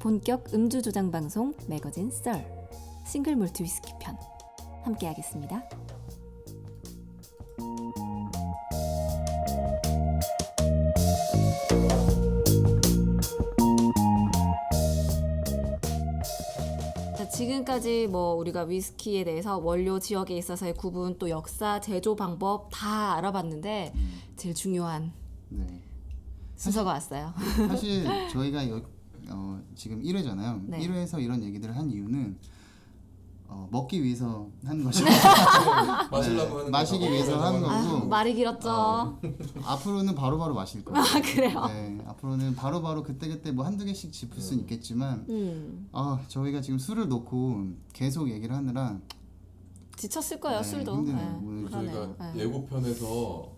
본격 음주 조장 방송 매거진 썰 싱글 몰트 위스키 편 함께 하겠습니다. 지금까지 뭐 우리가 위스키에 대해서 원료 지역에 있어서의 구분 또 역사 제조 방법 다 알아봤는데 제일 중요한 네. 순서가 왔어요. 사실 저희가 지금 1회잖아요. 네. 1회에서 이런 얘기들을 한 이유는 먹기 위해서 하는 거죠. 마시려고 하는 마시기 위해서 하는 거고. 말이 길었죠. 앞으로는 바로바로 마실 거예요. 아, 그래요? 네, 앞으로는 바로바로 그때그때 뭐 한두 개씩 짚을 수는 있겠지만 저희가 지금 술을 놓고 계속 얘기를 하느라 지쳤을 거예요. 네, 술도. 힘드네요. 오늘 그러네요. 저희가 네. 예고편에서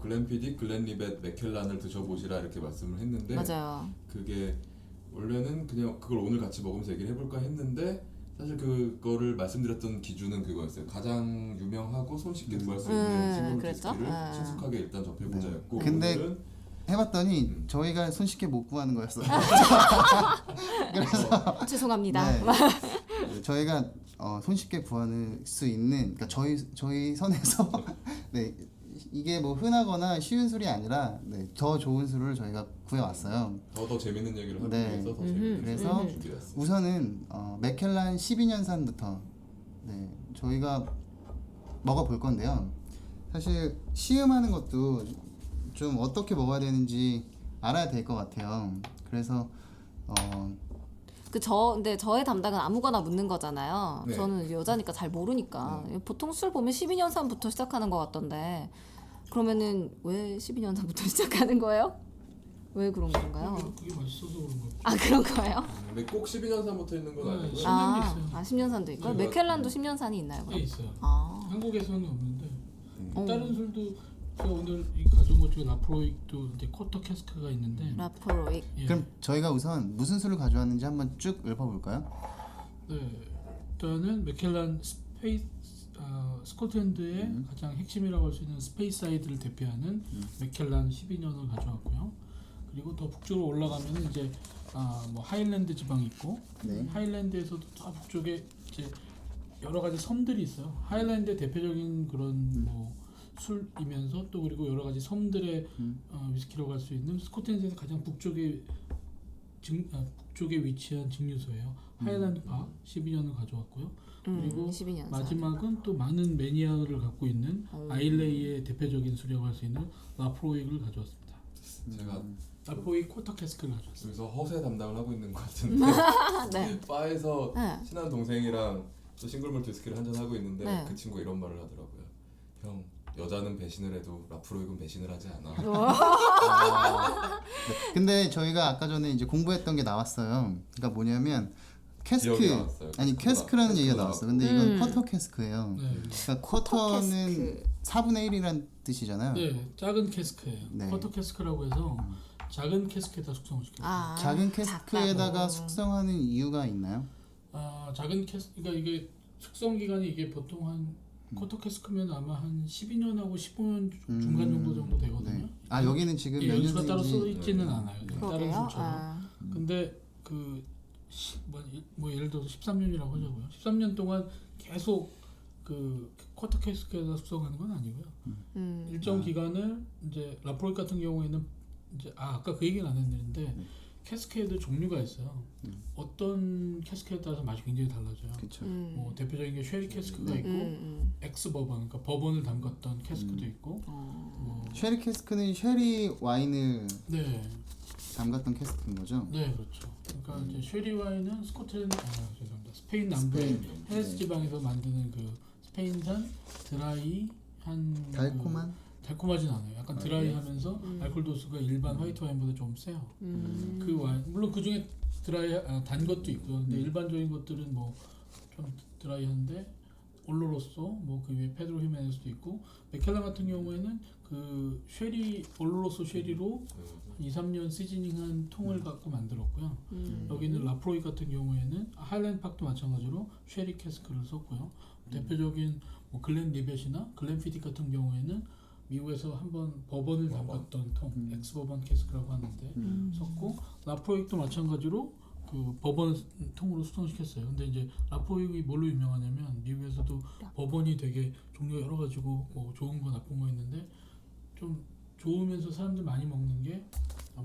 글렌피딕, 글렌리벳, 맥켈란을 드셔보시라 이렇게 말씀을 했는데 맞아요. 그게 원래는 그냥 그걸 오늘 같이 먹으면서 얘기를 해볼까 했는데 사실 그거를 말씀드렸던 기준은 그거였어요. 가장 유명하고 손쉽게 구할 수 있는 싱글 그랬죠? 위스키를 친숙하게 일단 접해보자였고 근데 오늘은 해봤더니 저희가 손쉽게 못 구하는 거였어요. 그래서 죄송합니다. 네, 저희가 손쉽게 구할 수 있는, 그러니까 저희 선에서 네, 이게 뭐 흔하거나 쉬운 술이 아니라 더 좋은 술을 저희가 구해왔어요. 더 재밌는 얘기를 하기 네. 위해서 더 재밌는 그래서 얘기를 준비했습니다. 우선은 맥켈란 12년산부터 저희가 먹어볼 건데요. 사실 시음하는 것도 좀 어떻게 먹어야 되는지 알아야 될 것 같아요. 그래서 근데 저의 담당은 아무거나 묻는 거잖아요. 네. 저는 여자니까 잘 모르니까. 보통 술 보면 12년산부터 시작하는 것 같던데 그러면은 왜 12년산부터 시작하는 거예요? 왜 그런 건가요? 그게 맛있어서 그런 거. 아, 그런 거예요? 근데 꼭 12년산부터 있는 건 아니고요. 10년도 있어요. 10년산도 있고요? 네, 맥켈란도 10년산이 있나요? 네 그럼? 있어요. 아, 한국에서는 없는데 어. 다른 술도 제가 오늘 가져온 것 중에 라프로익도 이제 쿼터 캐스크가 있는데 라포로익. 예. 그럼 저희가 우선 무슨 술을 가져왔는지 한번 쭉 읊어볼까요? 네, 일단은 맥켈란 스코틀랜드의 가장 핵심이라고 할 수 있는 스페이사이드를 대표하는 맥켈란 12년을 가져왔고요. 그리고 더 북쪽으로 올라가면 이제 뭐 하일랜드 지방이 있고 네. 하일랜드에서도 더 북쪽에 이제 여러 가지 섬들이 있어요. 하일랜드의 대표적인 그런 뭐 술이면서 또 그리고 여러 가지 섬들의 위스키라고 할 수 있는 스코틀랜드에서 가장 북쪽에 위치한 증류소예요. 하일랜드 파 12년을 가져왔고요. 그리고 12년산. 마지막은 또 많은 매니아를 갖고 있는 아일레이의 대표적인 술이라고 할 수 있는 라프로익을 가져왔습니다. 제가 라프로익 쿼터 캐스크를 가져왔어요. 여기서 허세 담당을 하고 있는 것 같은데 네. 바에서 네. 친한 동생이랑 또 싱글몰트 위스키를 한잔 하고 있는데 네. 그 친구가 이런 말을 하더라고요. 형, 여자는 배신을 해도 라프로익은 배신을 하지 않아. 근데 저희가 아까 전에 이제 공부했던 게 나왔어요. 그러니까 뭐냐면 캐스크, 기억이 나왔어요. 아니 캐스크라는 얘기가 나왔어. 근데 이건 쿼터 캐스크예요. 네. 그러니까 쿼터는 4분의 1이란 뜻이잖아요. 네, 작은 캐스크예요. 네. 쿼터 캐스크라고 해서 작은 캐스크에다 숙성을 시켜요. 작은 캐스크에다가 작다고. 숙성하는 이유가 있나요? 작은 캐스크, 그러니까 이게 숙성 기간이 이게 보통 한 쿼터 캐스크면 아마 한 12년하고 15년 중간 정도 되거든요. 네. 여기는 지금 몇 연수가 따로 써 년인지 있지는 않아요. 다른 그러게요. 술처럼. 근데 뭐 예를 들어서 13년이라고 하자고요. 13년 동안 계속 그 쿼터 캐스크에다 숙성하는 건 아니고요. 일정 기간을 이제 라프로익 같은 경우에는 이제 아까 그 얘기는 안 했는데 캐스케이드 종류가 있어요. 어떤 캐스케에 따라서 맛이 굉장히 달라져요. 그렇죠. 뭐 대표적인 게 쉐리 캐스크가 있고 엑스 버번, 그러니까 버번을 담갔던 캐스크도 있고. 쉐리 캐스크는 쉐리 와인을 네, 담갔던 캐스크인 거죠? 네 그렇죠. 그러니까 이제 쉐리 와인은 죄송합니다. 스페인 남부의 헤레스 지방에서 만드는 그 스페인산 드라이한 달콤하진 않아요. 약간 드라이하면서 알코올 도수가 일반 화이트 와인보다 좀 세요. 그 와인 물론 그 중에 단 것도 있고요. 근데 일반적인 것들은 뭐 좀 드라이한데 올로로소 뭐 그 위에 페드로 히메네스도 있고 맥켈란 같은 경우에는 그 쉐리 올로로소 쉐리로 한 2, 3년 시즈닝한 통을 갖고 만들었고요. 여기는 라프로이 같은 경우에는 하일랜드 팍도 마찬가지로 쉐리 캐스크를 썼고요. 대표적인 뭐 글렌 리벳이나 글렌피딕 같은 경우에는 미국에서 한번 버번을 담갔던 통 엑스 버번 캐스크라고 하는데 썼고 라프로익도 마찬가지로 그 버번 통으로 숙성시켰어요. 근데 이제 라포익이 뭘로 유명하냐면 미국에서도 버번이 되게 종류가 여러 가지고 뭐 좋은 거 나쁜 거 있는데 좀 좋으면서 사람들 많이 먹는 게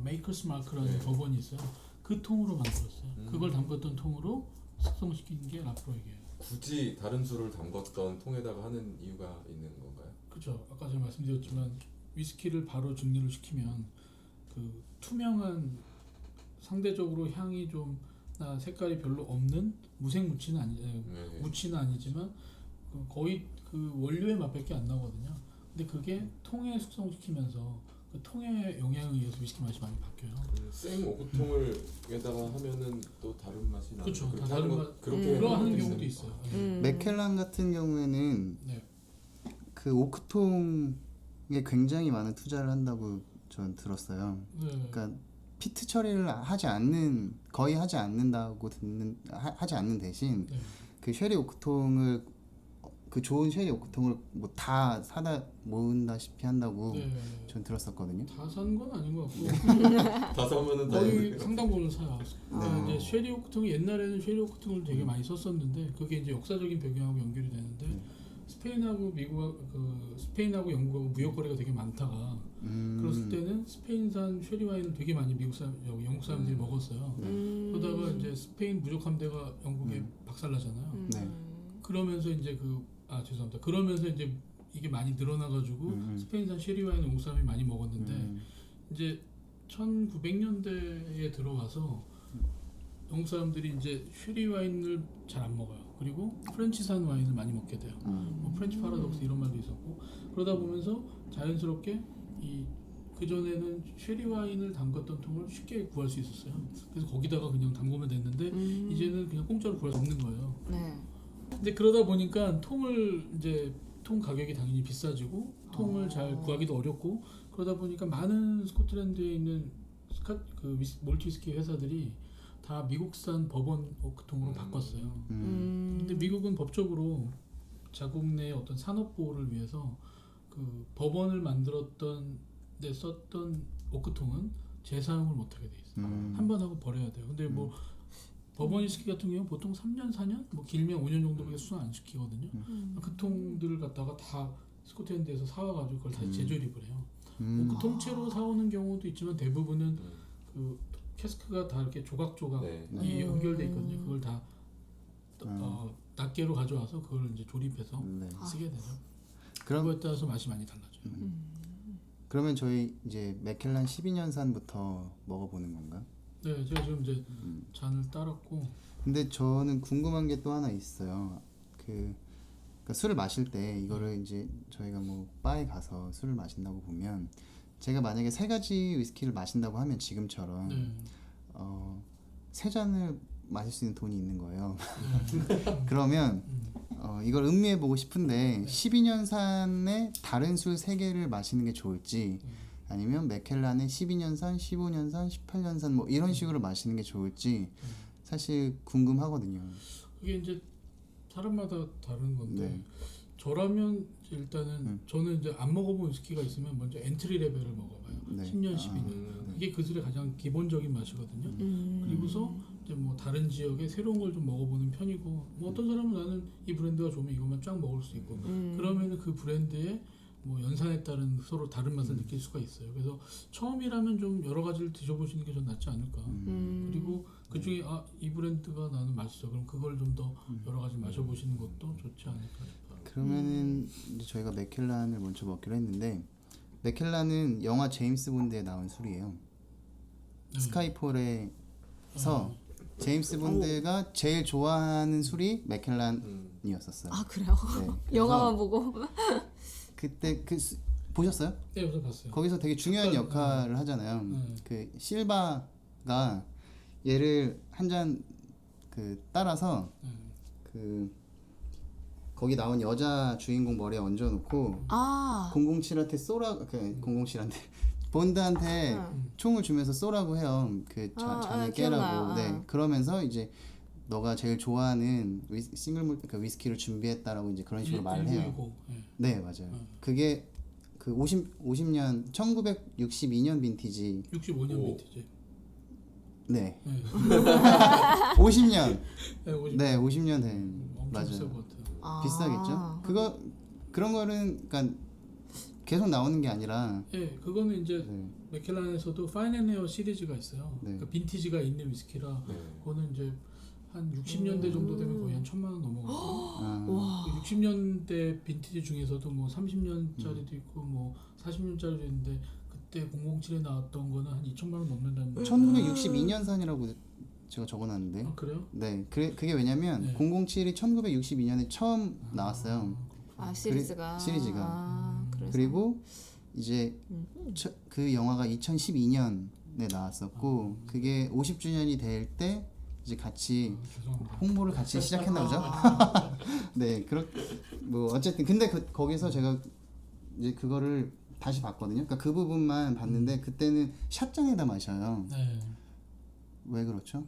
메이커스 마크라는 네. 버번이 있어요. 그 통으로 만들었어요. 그걸 담갔던 통으로 숙성시킨 게 라포익이에요. 굳이 다른 술을 담궜던 통에다가 하는 이유가 있는 건가요? 그렇죠. 아까 제가 말씀드렸지만 위스키를 바로 증류를 시키면 그 투명한 상대적으로 향이 좀 나 색깔이 별로 없는 무색 무치는 무치는 아니지만 거의 그 원료의 맛밖에 안 나거든요. 근데 그게 통에 숙성시키면서 그 통의 영향에 의해서 위스키 맛이 많이 바뀌어요. 생 오크통을에다가 하면은 또 다른 맛이 나요. 그렇죠. 그렇게 다 하는 다른 거 맛 그렇게 그러 하는 하는 경우도 있어요. 맥켈란 같은 경우에는 네. 그 오크통에 굉장히 많은 투자를 한다고 전 들었어요. 네. 그러니까 피트 처리를 거의 하지 않는 대신 네. 그 쉐리 오크통을 그 좋은 쉐리 오크통을 뭐 다 사다 모은다시피 한다고 네. 전 들었었거든요. 다 산 건 아닌 것 같고 다 사면은 다 거의 상당 부분을 사요. 네. 이제 쉐리 오크통이 옛날에는 쉐리 오크통을 되게 많이 썼었는데 그게 이제 역사적인 배경하고 연결이 되는데 스페인하고 스페인하고 영국하고 무역 거래가 되게 많다가 그랬을 때는 스페인산 쉐리 와인을 되게 많이 영국 사람들이 먹었어요. 그러다가 이제 스페인 무적 함대가 영국에 박살나잖아요. 네. 그러면서 이제 죄송합니다. 그러면서 이제 이게 많이 늘어나가지고 스페인산 쉐리 와인 영국 사람이 많이 먹었는데 이제 1900년대에 들어와서 영국 사람들이 이제 쉐리 와인을 잘 안 먹어요. 그리고 프렌치산 와인을 많이 먹게 돼요. 뭐 프렌치 파라독스 이런 말도 있었고 그러다 보면서 자연스럽게 그 전에는 쉐리 와인을 담갔던 통을 쉽게 구할 수 있었어요. 그래서 거기다가 그냥 담그면 됐는데 이제는 그냥 공짜로 구할 수 없는 거예요. 네. 근데 그러다 보니까 통 가격이 당연히 비싸지고 통을 잘 구하기도 어렵고 그러다 보니까 많은 스코틀랜드에 있는 몰티 위스키 회사들이 다 미국산 버번 오크통으로 바꿨어요. 근데 미국은 법적으로 자국 내 어떤 산업 보호를 위해서 그 버번을 만들었던 데 썼던 오크통은 재사용을 못하게 돼 있어요. 한 번 하고 버려야 돼요. 근데 뭐 버번 위스키 같은 경우는 보통 3년, 4년, 뭐 길면 5년 정도밖에 수송 안 시키거든요. 그 통들을 갖다가 다 스코틀랜드에서 사와가지고 그걸 다시 재조립을 해요. 그 통째로 사오는 경우도 있지만 대부분은 그 캐스크가 다 이렇게 조각조각 네. 연결돼 있거든요. 그걸 다 낱개로 가져와서 그걸 이제 조립해서 네. 쓰게 되죠. 그럼 그거에 따라서 맛이 많이 달라져요. 그러면 저희 이제 맥켈란 12년산부터 먹어보는 건가요? 네, 제가 지금 이제 잔을 따랐고 근데 저는 궁금한 게 또 하나 있어요. 그러니까 술을 마실 때 이거를 이제 저희가 뭐 바에 가서 술을 마신다고 보면 제가 만약에 3가지 위스키를 마신다고 하면 지금처럼 네. 3잔을 마실 수 있는 돈이 있는 거예요. 네. 그러면 이걸 음미해 보고 싶은데 12년산의 다른 술 3개를 마시는 게 좋을지 아니면 맥켈란의 12년산, 15년산, 18년산 뭐 이런 식으로 마시는 게 좋을지 사실 궁금하거든요. 그게 이제 사람마다 다른 건데 네. 저라면 일단은 저는 이제 안 먹어본 위스키가 있으면 먼저 엔트리 레벨을 먹어봐요. 네. 10년, 12년. 이게 그 술의 가장 기본적인 맛이거든요. 그리고서 이제 뭐 다른 지역의 새로운 걸 좀 먹어보는 편이고 뭐 어떤 사람은 나는 이 브랜드가 좋으면 이것만 쫙 먹을 수 있고 그러면은 그 브랜드의 뭐 연산에 따른 서로 다른 맛을 느낄 수가 있어요. 그래서 처음이라면 좀 여러 가지를 드셔보시는 게 좀 낫지 않을까. 그리고 그 중에 이 브랜드가 나는 맛있어. 그럼 그걸 좀 더 여러 가지 마셔보시는 것도 좋지 않을까 싶어요. 그러면은 이제 저희가 맥켈란을 먼저 먹기로 했는데 맥켈란은 영화 제임스 본드에 나온 술이에요. 스카이폴에서 제임스 본드가 제일 좋아하는 술이 맥켈란이었었어요. 아 그래요? 네, 그래서 영화만 보고. 그때 보셨어요? 네, 그래서 봤어요. 거기서 되게 중요한 역할을 하잖아요. 그 실바가 얘를 한 잔 따라서 거기 나온 여자 주인공 머리에 얹어놓고 007한테 쏘라 007한테 본드한테 총을 주면서 쏘라고 해요. 그 잔을 깨라고. 기억나요. 네. 그러면서 이제 너가 제일 좋아하는 위스키를 준비했다라고 이제 그런 식으로 말을 해요. 네, 맞아요. 그게 그 1962년 빈티지. 65년 빈티지. 네. 네. 50년. 네, 50. 네, 50년 된. 엄청 비쌀 맞아요. 것 같아요. 아. 비싸겠죠? 그런 거는 그러니까 계속 나오는 게 아니라 예, 그거는 이제 네. 맥켈란에서도 파인앤에어 시리즈가 있어요. 네. 그러니까 빈티지가 있는 위스키라 네. 그거는 이제 한 60년대 정도 되면 거의 한 1,000만 원 넘어가고 아, 와. 60년대 빈티지 중에서도 뭐 30년짜리도 있고 뭐 40년짜리도 있는데 그때 007에 나왔던 거는 한 2천만 원 넘는다는 거. 1962년산이라고 제가 적어놨는데. 아 그래요? 네, 그게 왜냐면 네. 007이 1962년에 처음 나왔어요. 아 시리즈가. 시리즈가. 아, 그래서. 그리고 이제 그 영화가 2012년에 나왔었고 그게 50주년이 될 때 이제 같이 죄송합니다. 홍보를 같이 시작했나 보죠. 네, 뭐 어쨌든 근데 거기서 제가 이제 그거를 다시 봤거든요. 그러니까 그 부분만 봤는데 그때는 샷잔에다 마셔요. 네. 왜 그렇죠?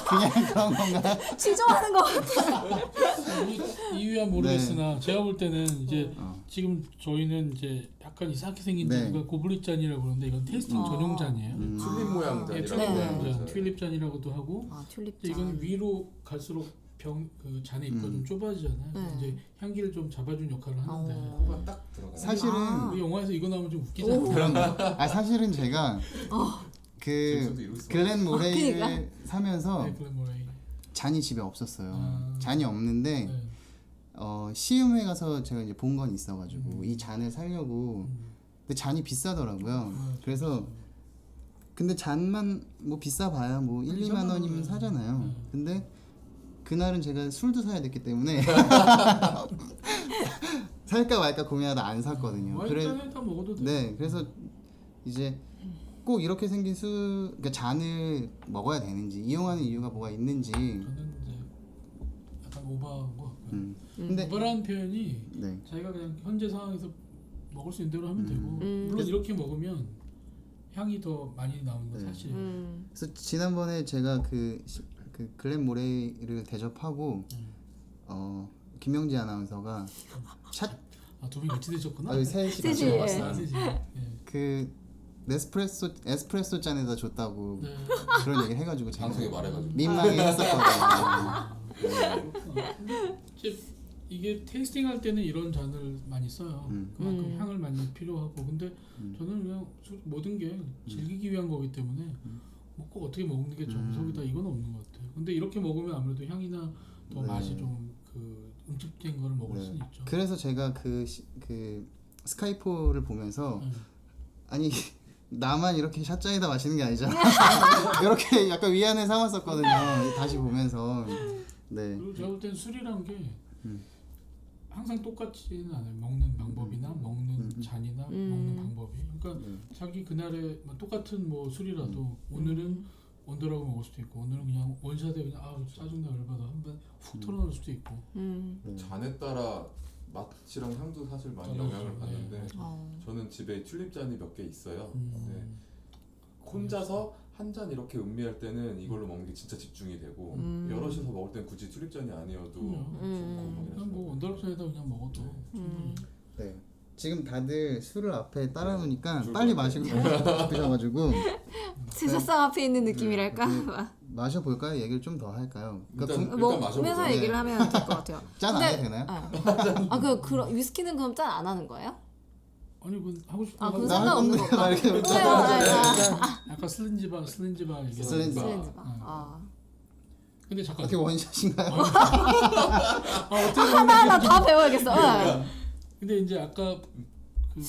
그냥 그런 건가요? 치정하는 것 같아. 이유야 모르겠으나 제가 볼 때는 이제 어. 지금 저희는 이제 약간 이상하게 생긴 네. 잔이가 고블릿 잔이라고 그러는데 이건 테이스팅 전용 잔이에요. 튤립 모양 예, 잔이라고 튤립 네. 모양 잔, 튤립 잔이라고도 하고 아 튤립 근데 이건 위로 갈수록 그 잔의 입구가 좀 좁아지잖아요. 네. 이제 향기를 좀 잡아준 역할을 하는데 코가 딱 들어가요. 사실은 그 영화에서 이거 나오면 좀 웃기잖아요. 그런 거. 사실은 제가 재밌어도 그 이룰 수 글렌 모레이를 그러니까? 사면서 네, 글래모레이. 잔이 집에 없었어요. 아. 잔이 없는데 네. 시음회 가서 제가 이제 본 건 있어가지고 이 잔을 사려고 근데 잔이 비싸더라고요. 그래서 근데 잔만 뭐 비싸 봐야 뭐 1, 2만 원이면 사잖아요. 근데 그날은 제가 술도 사야 됐기 때문에 살까 말까 고민하다 안 샀거든요. 와인잔에 다 먹어도 돼. 네, 그래서 이제 꼭 이렇게 생긴 그러니까 잔을 먹어야 되는지 이용하는 이유가 뭐가 있는지. 저는 이제 약간 오버한 거. 근데 오버라는 표현이 네, 자기가 그냥 현재 상황에서 먹을 수 있는 대로 하면 되고 물론 이렇게 먹으면 향이 더 많이 나오는 건 네. 사실이에요. 그래서 지난번에 제가 그 글렌 모레이를 대접하고 김영지 아나운서가 두 분이 같이 드셨구나. 셋이 같이 셋이, 먹었어요. 아, 셋이. 네. 그 에스프레소 잔에다 줬다고 네. 그런 얘기를 해가지고 제가 방송에 말해가지고. 민망해 했었거든요. 이제 이게 테이스팅 할 때는 이런 잔을 많이 써요. 그만큼 향을 많이 필요하고 근데 저는 그냥 모든 게 즐기기 위한 거기 때문에 뭐 꼭 어떻게 먹는 게 정석이다 이건 없는 것 같아요. 근데 이렇게 먹으면 아무래도 향이나 더 네. 맛이 좀 응축된 거를 먹을 네. 수는 있죠. 그래서 제가 그 스카이포를 보면서 아니 나만 이렇게 샷잔에다 마시는 게 아니잖아. 이렇게 약간 위안을 삼았었거든요. 다시 보면서. 네. 그리고 제가 볼 때는 술이란 게 항상 똑같지는 않아요. 먹는 방법이나 먹는 잔이나 먹는 방법이. 그러니까 자기 그날에 뭐 똑같은 뭐 술이라도 오늘은 원더라고 먹을 수도 있고 오늘은 그냥 원샷에 그냥 짜증나 열받아 한번 훅 털어놓을 수도 있고. 잔에 따라 맛이랑 향도 사실 많이 달라지죠. 영향을 받는데 네. 저는 집에 튤립 잔이 몇 개 있어요. 네. 혼자서 한 잔 이렇게 음미할 때는 이걸로 먹는 게 진짜 집중이 되고 여럿이서 먹을 땐 굳이 튤립 잔이 아니어도 좋고 그냥 뭐 원더랍션에다 그냥 먹어도 충분히. 네. 지금 다들 술을 앞에 따라놓으니까 줄 빨리 것 마시고 싶으셔가지고 제사상 앞에 있는 느낌이랄까. 마셔볼까요? 얘기를 좀 더 할까요? 일단 뭐 마셔보죠. 음에서 네. 얘기를 하면 될 것 같아요. 짠 안 해도 되나요? 그럼 위스키는 그럼 짠 안 하는 거예요? 아니 그 하고 싶은 아, 거 그건 나 할 상관없는 건데 거구나. 막 이렇게 약간 슬렌지바 얘기. 슬렌지바. 슬렌즈바. 근데 잠깐 어떻게 원샷인가요? 하나하나 다 배워야겠어. 근데 이제 아까 그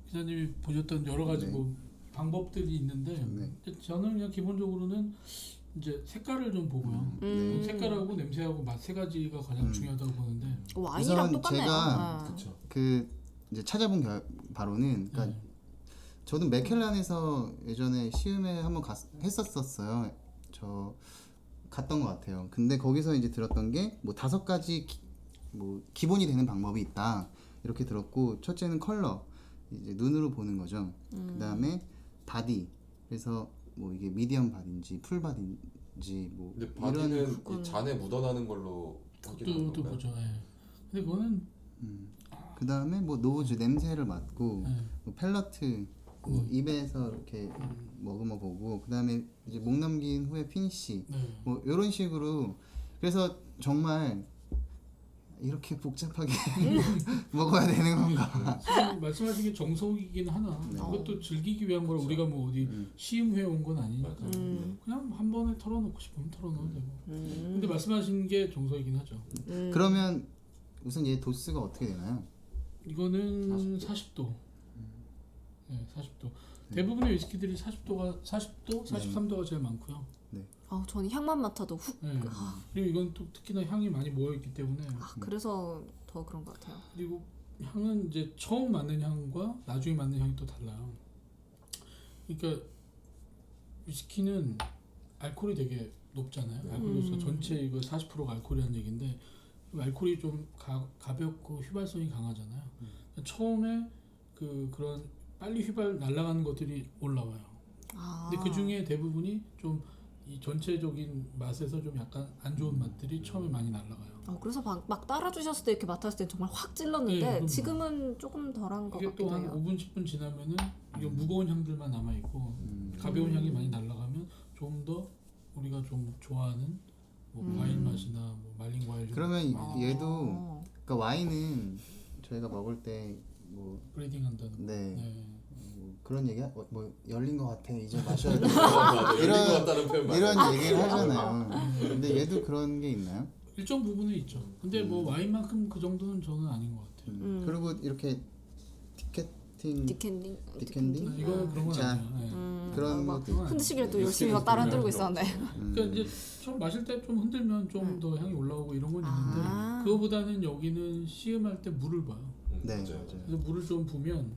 기자님이 보셨던 여러 가지 네. 뭐 방법들이 있는데 네. 저는 그냥 기본적으로는 이제 색깔을 좀 보고요. 색깔하고 냄새하고 맛 세 가지가 가장 중요하다고 보는데 와인이랑 우선 똑같네요. 제가 그렇죠. 그 이제 찾아본 바로는 그러니까 저도 맥켈란에서 예전에 시음회 한번 했었어요. 저 갔던 것 같아요. 근데 거기서 이제 들었던 게 뭐 5가지 뭐 기본이 되는 방법이 있다 이렇게 들었고 첫째는 컬러 이제 눈으로 보는 거죠. 그다음에 바디 그래서 뭐 이게 미디엄 바디인지 풀 바디인지 뭐 근데 바디는 이 잔에 묻어나는 걸로 확인하는 또 건가요? 보죠. 예. 근데 그거는 그다음에 뭐 노즈 냄새를 맡고 예. 뭐 펠러트 입에서 이렇게 머금어 보고 그다음에 이제 목 넘긴 후에 피니시 네. 뭐 이런 식으로 그래서 정말 이렇게 복잡하게 먹어야 되는 건가? 지금 말씀하신 게 정석이긴 하나. 네. 그것도 즐기기 위한 거라 우리가 뭐 어디 시음회 온 건 아니니까 그냥 한 번에 털어놓고 싶으면 털어놓으면 되고. 근데 말씀하신 게 정석이긴 하죠. 그러면 우선 얘 도수가 어떻게 되나요? 이거는 40도. 네, 40도. 대부분의 위스키들이 40도가 43도가 제일 많고요. 저는 향만 맡아도 훅. 네. 그리고 이건 또 특히나 향이 많이 모여 있기 때문에 그래서 더 그런 것 같아요. 그리고 향은 이제 처음 맡는 향과 나중에 맡는 향이 또 달라요. 그러니까 위스키는 알코올이 되게 높잖아요. 알코올 도수가 전체 이거 40%가 알코올이라는 얘기인데 알코올이 좀 가볍고 휘발성이 강하잖아요. 처음에 그런 빨리 휘발 날아가는 것들이 올라와요. 근데 그 중에 대부분이 좀 이 전체적인 맛에서 좀 약간 안 좋은 맛들이 처음에 많이 날아가요. 그래서 막 따라주셨을 때 이렇게 맡았을 때 정말 확 찔렀는데 네, 그럼요. 지금은 조금 덜한 것 이게 같기도 또 한 해요. 5분 10분 지나면은 이게 무거운 향들만 남아 있고 가벼운 향이 많이 날아가면 좀 더 우리가 좀 좋아하는 뭐 과일 맛이나 뭐 말린 과일 좀 그러면 많이 얘도 그러니까 와인은 저희가 먹을 때 뭐 브레딩한다는 거. 네. 네. 뭐 그런 얘기 뭐 열린 것 같아 이제 마셔야 돼 맞아. 이런- 이런 것 같다는 표현 많아요. 이런 얘기를 하잖아요. 근데 얘도 그런 게 있나요? 일정 부분은 있죠. 근데 뭐 와인만큼 그 정도는 저는 아닌 것 같아요. 그리고 이렇게 디케팅 디캔딩. 디캔딩? 네, 이거는 그런 건 자, 아니에요. 네. 그런 막 것도 흔드시기를 또 열심히 막 따라 흔들고 있었는데. 그러니까 이제 좀 마실 때 좀 흔들면 좀 더 향이 올라오고 이런 건 있는데 그거보다는 여기는 시음할 때 물을 봐요. 네 맞아요. 맞아요. 그래서 물을 좀 부면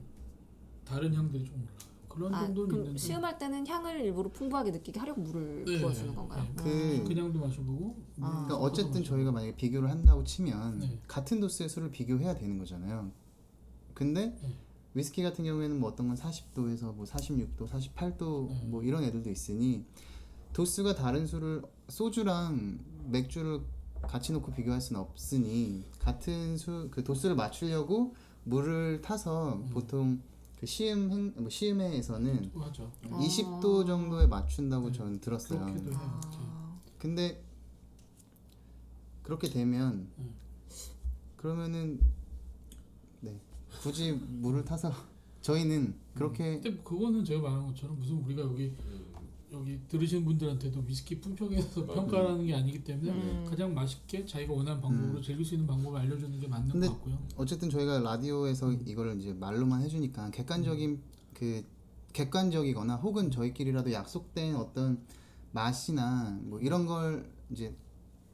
다른 향들이 좀 올라요. 그런 정도는 그럼 있는데 시음할 때는 향을 일부러 풍부하게 느끼게 하려고 물을 네, 부어주는 건가요? 그- 그냥도 마셔보고 그러니까 어쨌든 저희가 만약에 비교를 한다고 치면 네. 같은 도수의 술을 비교해야 되는 거잖아요. 근데 네. 위스키 같은 경우에는 뭐 어떤 건 40도에서 뭐 46도, 48도 네. 뭐 이런 애들도 있으니 도수가 다른 술을 소주랑 맥주를 같이 놓고 비교할 수는 없으니 같은 그 도수를 맞추려고 물을 타서 보통 그 시음회에서는 또 하죠. 20도 정도에 맞춘다고 저는 들었어요. 그렇게도 해요. 근데 그렇게 되면 그러면은 네 굳이 물을 타서 저희는 그렇게 근데 그거는 제가 말한 것처럼 무슨 우리가 여기 들으시는 분들한테도 위스키 품평에서 평가라는 게 아니기 때문에 가장 맛있게 자기가 원하는 방법으로 즐길 수 있는 방법을 알려주는 게 맞는 근데 것 같고요. 어쨌든 저희가 라디오에서 이거를 이제 말로만 해주니까 객관적이거나 혹은 저희끼리라도 약속된 어떤 맛이나 뭐 이런 걸 이제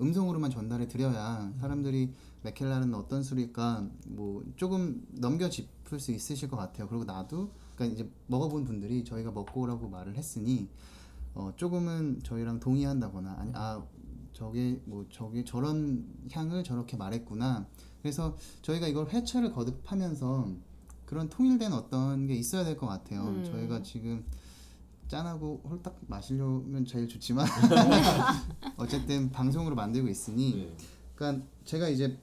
음성으로만 전달해 드려야 사람들이 맥켈란은 어떤 술일까 뭐 조금 넘겨 짚을 수 있으실 것 같아요. 그리고 나도 그러니까 이제 먹어본 분들이 저희가 먹고 오라고 말을 했으니 조금은 저희랑 동의한다거나 아니 저게 저런 향을 저렇게 말했구나. 그래서 저희가 이걸 회차를 거듭하면서 그런 통일된 어떤 게 있어야 될 것 같아요. 저희가 지금 짠하고 홀딱 마시려면 제일 좋지만 어쨌든 방송으로 만들고 있으니 네. 그러니까 제가 이제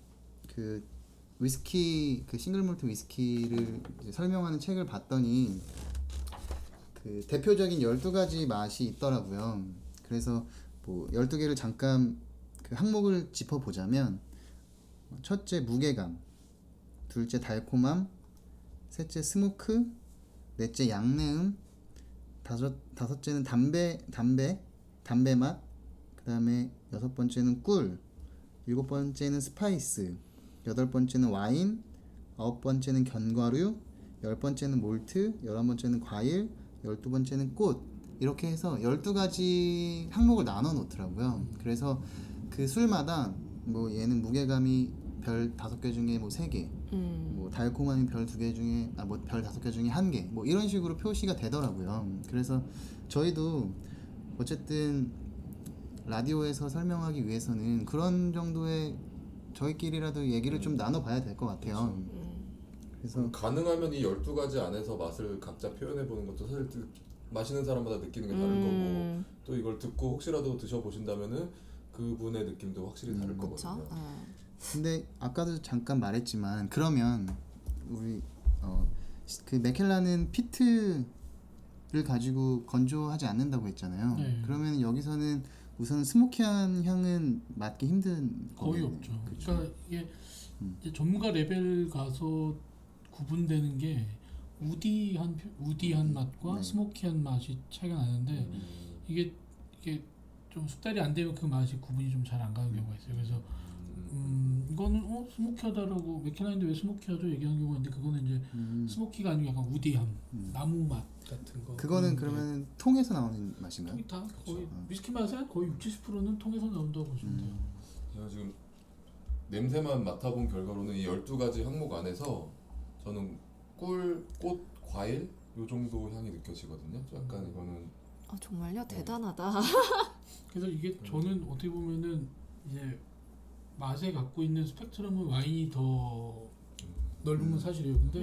그 위스키 그 싱글몰트 위스키를 이제 설명하는 책을 봤더니 그 대표적인 12가지 맛이 있더라고요. 그래서 뭐 12개를 잠깐 그 항목을 짚어 보자면 첫째 무게감, 둘째 달콤함, 셋째 스모크, 넷째 양내음, 다섯째는 담배 맛, 그다음에 여섯 번째는 꿀, 일곱 번째는 스파이스, 여덟 번째는 와인, 아홉 번째는 견과류, 열 번째는 몰트, 11번째는 과일, 12번째는 꽃. 이렇게 해서 12가지 항목을 나눠 놓더라고요. 그래서 그 술마다 뭐 얘는 무게감이 별 5개 중에 뭐 3개, 뭐 달콤함이 별 2개 중에 뭐 별 5개 중에 1개, 뭐 이런 식으로 표시가 되더라고요. 그래서 저희도 어쨌든 라디오에서 설명하기 위해서는 그런 정도의 저희끼리라도 얘기를 좀 나눠봐야 될 것 같아요. 그래서 가능하면 이 12가지 안에서 맛을 각자 표현해보는 것도 사실 마시는 사람마다 느끼는 게 다를 거고 또 이걸 듣고 혹시라도 드셔보신다면은 그분의 느낌도 확실히 다를 거거든요. 근데 아까도 잠깐 말했지만 그러면 우리 그 맥켈란은 피트 가지고 건조하지 않는다고 했잖아요. 네. 그러면 여기서는 우선 스모키한 향은 맡기 힘든 거의 거겠네요. 없죠. 그쵸? 그러니까 이게 이제 전문가 레벨 가서 구분되는 게 우디한 맛과 네. 스모키한 맛이 차이가 나는데 이게 좀 숙달이 안 되면 그 맛이 구분이 좀 잘 안 가는 경우가 있어요. 그래서 이거는 스모키하다라고 맥케나인데 왜 스모키하죠 얘기하는 경우가 있는데 그거는 이제 스모키가 아니고 약간 우디함, 나무 맛 같은 거. 그거는 그런 게 그러면 통에서 나오는 맛인가요? 통이 다 거의 위스키 맛의 거의 60~70%는 통에서 나온다고 보시면 돼요. 제가 지금 냄새만 맡아본 결과로는 이 12가지 항목 안에서 저는 꿀, 꽃, 과일 요 정도 향이 느껴지거든요. 약간 이거는 아 정말요? 대단하다. 그래서 이게 저는 어떻게 보면은 이제 맛에 갖고 있는 스펙트럼은 와인이 더 넓은 건 사실이에요. 근데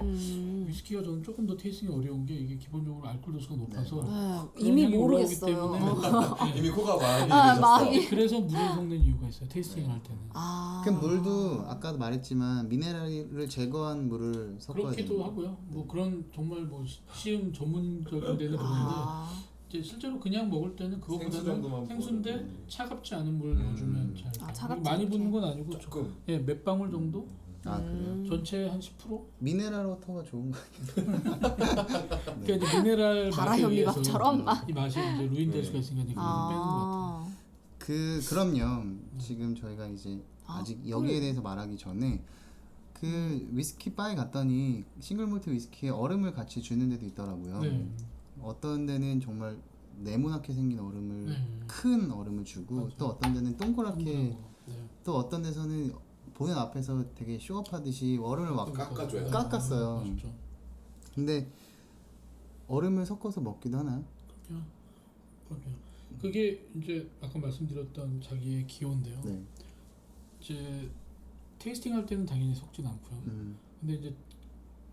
위스키가 저는 조금 더 테이스팅이 어려운 게 이게 기본적으로 알코올 도수가 높아서 네, 그런 이미 향이 올라오기 모르겠어요. 때문에 이미 코가 많이 아, 되셨어. 마음이. 그래서 물을 섞는 이유가 있어요. 테이스팅을 할 때는. 아. 그 물도 아까도 말했지만 미네랄을 제거한 물을 섞어야 그렇기도 돼요. 하고요. 뭐 그런 정말 뭐 시음 전문적인 데는 그런데 아. 이제 실제로 그냥 먹을 때는 생수 그것보다는 정도만 생수인데 부어도. 차갑지 않은 물을 넣어주면 잘. 아, 돼요. 차갑지 많이 않게. 붓는 건 아니고 조금 예, 몇 방울 정도? 아 그래요? 전체 한 10%? 미네랄 워터가 좋은 거 그러니까 이제 미네랄 바라 맛에 의해서 현미밥처럼? 이 맛이 이제 루인될 네. 수가 있으니까 이제 그걸 좀 빼는 것 같아요. 아. 그럼요. 지금 저희가 이제 아, 아직 여기에 대해서 말하기 전에 그 위스키 바에 갔더니 싱글 몰트 위스키에 얼음을 같이 주는 데도 있더라고요. 네. 어떤 데는 정말 네모나게 생긴 얼음을 네. 큰 얼음을 주고 맞아요. 또 어떤 데는 동그랗게 네. 또 어떤 데서는 보는 앞에서 되게 쇼업하듯이 얼음을 막 깎아줘요. 깎았어요. 맛있죠. 근데 얼음을 섞어서 먹기도 하나요? 그럼요. 그럼요. 그게 이제 아까 말씀드렸던 자기의 기호인데요. 네. 이제 테이스팅 할 때는 당연히 섞진 않고요. 근데 이제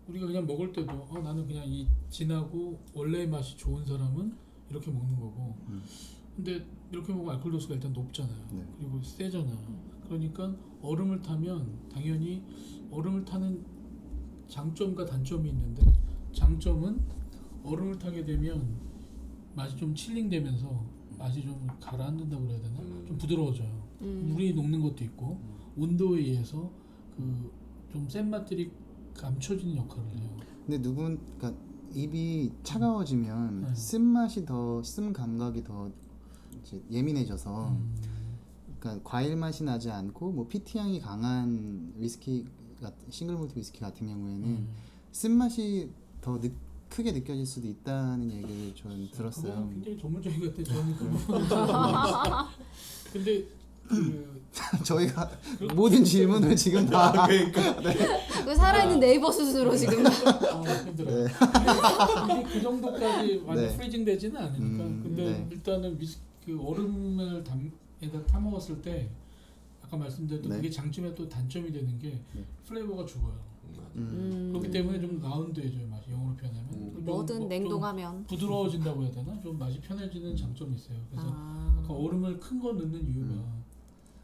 우리가 그냥 먹을 때도 나는 그냥 이 진하고 원래의 맛이 좋은 사람은 이렇게 먹는 거고 근데 이렇게 먹으면 알코올 도수가 일단 높잖아요. 네. 그리고 세잖아요. 그러니까 얼음을 타면 당연히 얼음을 타는 장점과 단점이 있는데 장점은 얼음을 타게 되면 맛이 좀 칠링되면서 맛이 좀 가라앉는다고 그래야 되나? 좀 부드러워져요. 물이 녹는 것도 있고 온도에 의해서 그 좀 센 맛들이 감춰지는 역할을 해요. 근데 그러니까 입이 차가워지면 네. 쓴맛이 쓴 감각이 더 이제 예민해져서 그러니까 과일 맛이 나지 않고 뭐 피티 향이 강한 위스키 싱글 몰트 위스키 같은 경우에는 쓴맛이 더 크게 느껴질 수도 있다는 얘기를 저는 들었어요. 그건 굉장히 전문적인 것 같아요. 저는 그 부분은 잘 모르겠어요. 근데 저희가 모든 질문을 지금 다 그 살아있는 네이버 스스로 지금. 힘들어요. 이게 그 정도까지 완전 네. 프리징 되지는 않으니까. 근데 네. 일단은 그 얼음을 에다 타 먹었을 때 아까 말씀드렸던 네. 그게 장점에 또 단점이 되는 게 플레이버가 죽어요. 그렇기 때문에 좀 라운드해져요 맛이 영어로 표현하면. 좀 뭐든 좀 냉동하면. 부드러워진다고 해야 되나? 좀 맛이 편해지는 장점이 있어요. 그래서 아. 아까 얼음을 큰 거 넣는 이유가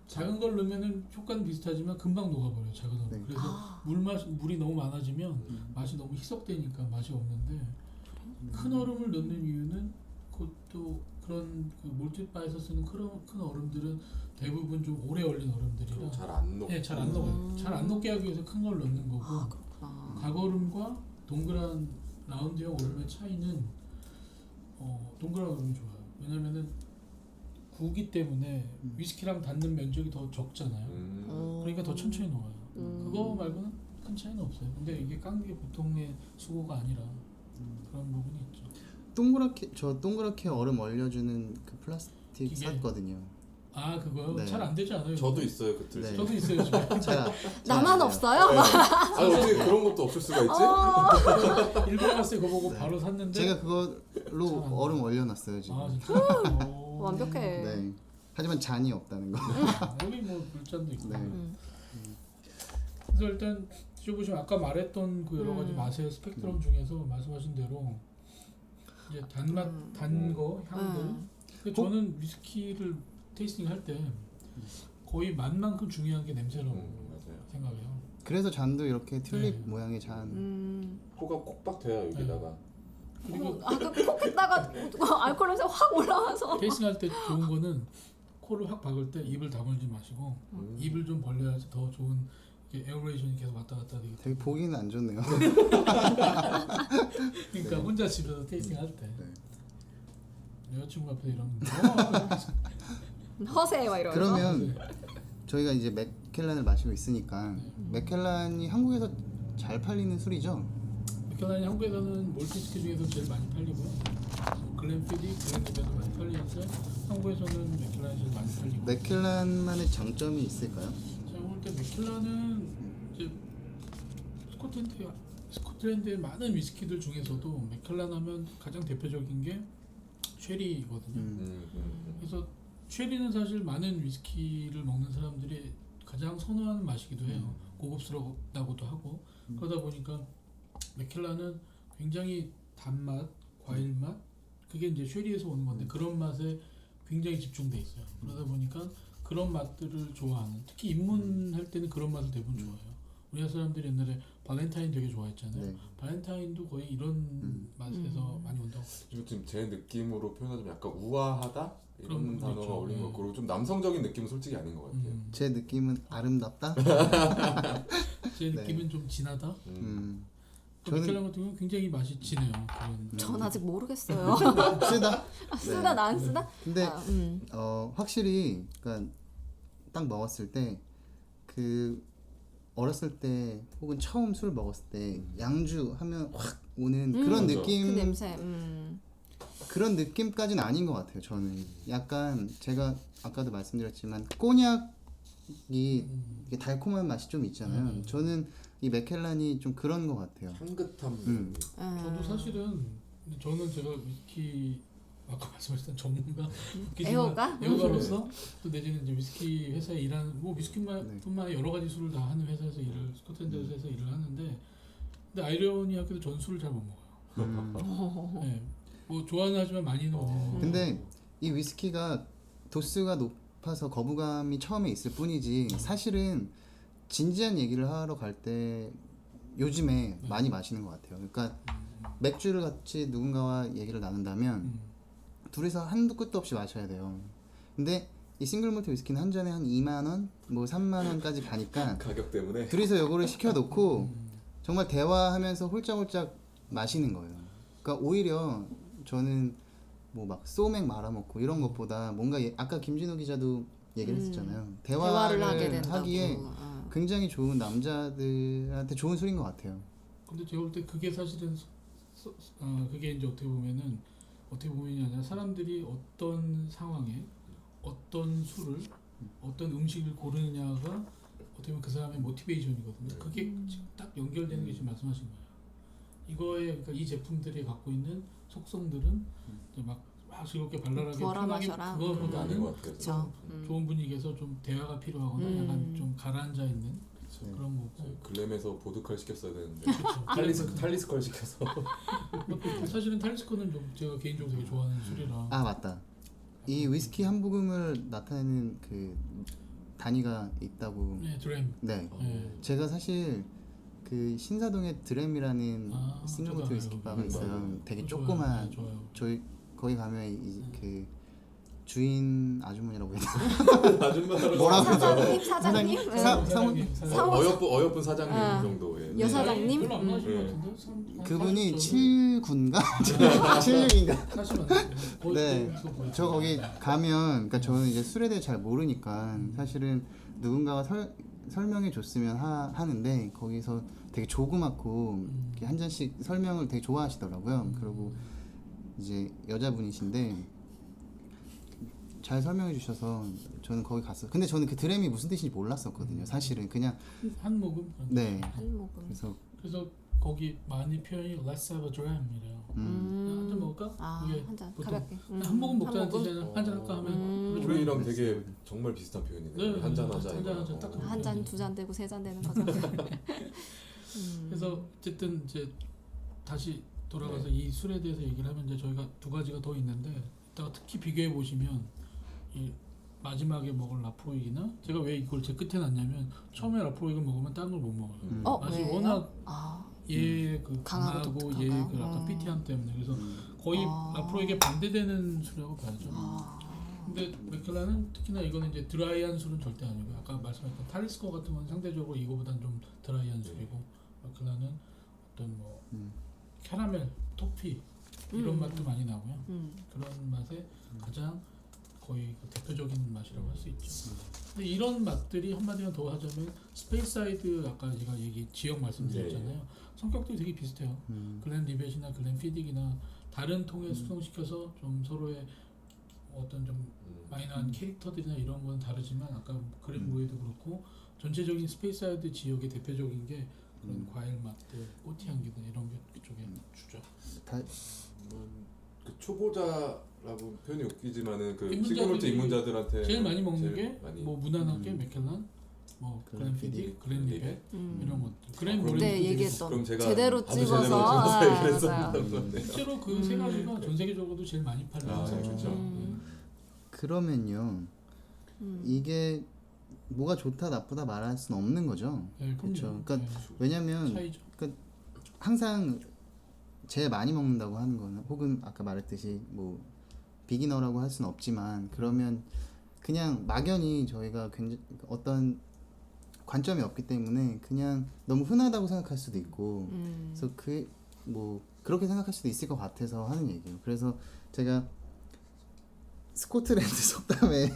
작은 걸 넣으면은 효과는 비슷하지만 금방 녹아버려요. 작은 얼음. 네. 그래서 물이 너무 많아지면 맛이 너무 희석되니까 맛이 없는데 큰 얼음을 넣는 이유는 그것도 그런 그 몰트바에서 쓰는 큰 얼음들은 대부분 좀 오래 얼린 얼음들이라 잘안 녹. 네, 잘 안 녹아요. 잘 안 녹게 하기 위해서 큰 걸 넣는 거고 아 그렇구나. 각얼음과 동그란 라운드형 얼음의 차이는 동그란 얼음이 좋아요. 왜냐면은 구기 때문에 위스키랑 닿는 면적이 더 적잖아요. 그러니까 더 천천히 녹아요. 그거 말고는 큰 차이는 없어요. 근데 이게 깎는 게 보통의 수고가 아니라 그런 부분이 있죠. 동그랗게 얼음 얼려주는 그 플라스틱 기계? 샀거든요. 아 그거요? 네. 잘 안 되지 않아요? 저도 있어요 그 틀. 네. 저도 있어요 지금. 나만 없어요? 네. 아니 어떻게 그런 것도 없을 수가 있지? 일본 갔을 때 그거 보고 네. 바로 샀는데 제가 그걸로 잘 안 얼음 얼려놨어요 지금. 아 진짜? 완벽해. 네. 하지만 잔이 없다는 거. 여기 뭐 물잔도 있고. 네. 그래서 일단 드셔보시면 아까 말했던 그 여러 가지 맛의 스펙트럼 중에서 말씀하신 대로 이제 단맛, 단 거, 향들. 근데 저는 위스키를 테이스팅 할 때 거의 맛만큼 중요한 게 냄새라고 맞아요. 생각해요. 그래서 잔도 이렇게 튤립 네. 모양의 잔. 코가 콕박 돼요 여기다가. 그리고 아까 콕 했다가 알코올 냄새 확 올라와서. 테이스팅할 때 좋은 거는 코를 확 박을 때 입을 다물지 마시고 입을 좀 벌려야지 더 좋은 에어레이션이 계속 왔다 갔다 되기 되게 보기는 안 좋네요. 그러니까 혼자 집에서 테이스팅 할 때 여자친구 앞에서 이러면 허세 막 이러면서. 그러면 저희가 이제 맥켈란을 마시고 있으니까 맥켈란이 한국에서 잘 팔리는 술이죠? 맥켈란이 한국에서는 몰티스키 중에서 제일 많이 팔리고요. 글렌피디, 글렌립에서 많이 팔리는데 한국에서는 맥켈란이 제일 많이 팔리고. 맥켈란만의 장점이 있을까요? 제가 볼 때 맥켈란은 이제 스코틀랜드의 많은 위스키들 중에서도 맥켈란 하면 가장 대표적인 게 쉐리거든요. 그래서 쉐리는 사실 많은 위스키를 먹는 사람들이 가장 선호하는 맛이기도 해요. 고급스럽다고도 하고 그러다 보니까 맥켈란은 굉장히 단맛, 과일맛 그게 이제 쉐리에서 오는 건데 그런 맛에 굉장히 집중돼 있어요. 그러다 보니까 그런 맛들을 좋아하는 특히 입문할 때는 그런 맛을 대부분 좋아해요. 우리나라 사람들이 옛날에 발렌타인 되게 좋아했잖아요. 네. 발렌타인도 거의 이런 맛에서 많이 온다고 지금 제 느낌으로 표현하자면 약간 우아하다 이런 그런 단어가 그렇죠. 어울리는 것 네. 같고 좀 남성적인 느낌은 솔직히 아닌 것 같아요. 제 느낌은 아름답다? 제 느낌은 좀 진하다. 저는 맥켈란 같은 경우는 굉장히 맛이 진해요. 그런 전 아직 모르겠어요. 쓰다? 쓰다 난 쓰다. 근데 아, 확실히 그러니까 딱 먹었을 때 그 어렸을 때 혹은 처음 술 먹었을 때 양주 하면 확 오는 그런 맞아. 느낌 그 냄새. 그런 느낌까지는 아닌 것 같아요. 저는 약간 제가 아까도 말씀드렸지만 꼬냑이 이게 달콤한 맛이 좀 있잖아요. 저는 이 맥켈란이 좀 그런 것 같아요. 향긋함. 저도 사실은 저는 제가 위스키 아까 말씀하셨던 전문가 애호가? 애호가로서 또 내지는 이제 위스키 회사에 일하는 뭐 위스키뿐만 아니라 여러 가지 술을 다 하는 회사에서 일을 스코틀랜드에서 일을 하는데 근데 아이러니하게도 전 술을 잘 못 먹어요. 네, 뭐 좋아는 하지만 많이는 못 먹어요. 근데 이 위스키가 도수가 높아서 거부감이 처음에 있을 뿐이지 사실은 진지한 얘기를 하러 갈 때 요즘에 많이 마시는 것 같아요. 그러니까 맥주를 같이 누군가와 얘기를 나눈다면 둘이서 한도 끝도 없이 마셔야 돼요. 근데 이 싱글 몰트 위스키는 한 잔에 한 2만 원, 뭐 3만 원까지 가니까 가격 때문에. 둘이서 요거를 시켜놓고 정말 대화하면서 홀짝홀짝 마시는 거예요. 그러니까 오히려 저는 뭐 막 소맥 말아먹고 이런 것보다 뭔가 아까 김진우 기자도 얘기를 했었잖아요. 대화를 하게 된다고. 하기에 굉장히 좋은 남자들한테 좋은 술인 것 같아요. 근데 제가 볼 때 그게 사실은 그게 이제 어떻게 보면이 아니라 사람들이 어떤 상황에 어떤 술을 어떤 음식을 고르느냐가 어떻게 보면 그 사람의 모티베이션이거든요. 그게 지금 딱 연결되는 게 지금 말씀하신 거예요. 이거에 그러니까 이 제품들이 갖고 있는 속성들은 이제 막 즐겁게 발랄하게 부어라 편하게 마셔라. 아닌 그거보다는 것 같아요. 그렇죠. 좋은 분위기에서 좀 대화가 필요하거나 약간 좀 가라앉아 있는 그런 거고. 글램에서 보드칼 시켰어야 되는데 그렇죠. 탈리스컬 시켜서. 사실은 탈리스코는 좀 제가 개인적으로 되게 좋아하는 술이라. 아 맞다. 이 위스키 한 부금을 나타내는 그 단위가 있다고. 네, 드램. 네. 네. 제가 사실 그 신사동에 드램이라는 싱글 몰트 저도 위스키 바가 알아요. 있어요. 되게 좋아요. 조그만. 네, 좋아요. 저희 거기 가면 그 주인 아주머니라고 해야 되나? 아줌마로 뭐라고 사장님? 어여쁜 사장님 정도의. 여사장님? 별로 안 마신 것 같은데? 그분이 7군가? 76인가? 사시면 안 돼요. 네. 저 거기 가면 그러니까 저는 이제 술에 대해 잘 모르니까 사실은 누군가가 설명해 줬으면 하는데 거기서 되게 조그맣고 이렇게 한 잔씩 설명을 되게 좋아하시더라고요. 그리고 이제 여자분이신데 잘 설명해 주셔서 저는 거기 갔어요. 근데 저는 그 드램이 무슨 뜻인지 몰랐었거든요. 사실은 그냥 한 모금. 네. 한 모금. 그래서 거기 많이 표현이 Let's have a dram이래요. 한 잔 먹을까? 아, 이게 한 잔 보통 가볍게. 한 모금 먹자는 한 모금? 뜻이잖아. 한 잔 할까 하면 우리랑 되게 정말 비슷한 네, 표현이네요. 한잔 하자. 한잔 딱 한 잔, 두 잔 되고 세 잔 되는 거죠. 그래서 어쨌든 이제 다시 돌아가서 이 술에 대해서 얘기를 하면 이제 저희가 두 가지가 더 있는데 이따가 특히 비교해 보시면 이 마지막에 먹을 라프로이기나 제가 왜 이걸 제 끝에 놨냐면 처음에 라프로이를 먹으면 다른 걸 못 먹어요. 맛이 왜요? 워낙 얘의 그 강하고 강하고 독특한가요? 얘의 그 약간 삐티함 때문에 그래서 거의 아. 라프로에게 반대되는 술이라고 봐야죠. 아. 근데 맥켈란은 특히나 이거는 이제 드라이한 술은 절대 아니고 아까 말씀했던 탈리스코 같은 건 상대적으로 이거보단 좀 드라이한 술이고 맥켈란은 어떤 뭐 캐러멜, 토피 이런 맛도 많이 나고요. 그런 맛에 가장 거의 그 대표적인 맛이라고 할 수 있죠. 근데 이런 맛들이 한마디로 더 하자면 스페이스사이드 아까 제가 지역 말씀드렸잖아요. 성격들이 되게 비슷해요. 글렌 리벳이나 글렌 피딕이나 다른 통에 수성시켜서 좀 서로의 어떤 좀 마이너한 캐릭터들이나 이런 건 다르지만 아까 그린 모이도 그렇고 전체적인 스페이스사이드 지역의 대표적인 게 그런 과일 맛들, 꽃 향기들 이런 게 그쪽에 주죠. 그 초보자라고 표현이 웃기지만은 그 입문자들이 시그몰트 입문자들한테 제일 많이 먹는 제일 게 많이 뭐 무난하게 맥켈란, 뭐 글렌 피딕, 글렌 리벳 이런 것들. 글렌 그럼 모리도 그때 되게 얘기했던 그럼 제가 제대로 아주 찍어서 제대로 아, 얘기를 맞아요. 했었는데 실제로 그 세 가지가 전 세계적으로도 제일 많이 팔리는 아, 상품이죠. 그렇죠. 그러면요 이게 뭐가 좋다 나쁘다 말할 수는 없는 거죠. 네, 그렇죠. 그럼요. 그러니까 네. 왜냐면 차이죠. 항상 제일 많이 먹는다고 하는 거는 혹은 아까 말했듯이 뭐 비기너라고 할 수는 없지만 그러면 그냥 막연히 저희가 굉장히 어떤 관점이 없기 때문에 그냥 너무 흔하다고 생각할 수도 있고 그래서 그 뭐 그렇게 생각할 수도 있을 것 같아서 하는 얘기예요. 그래서 제가 스코틀랜드 속담에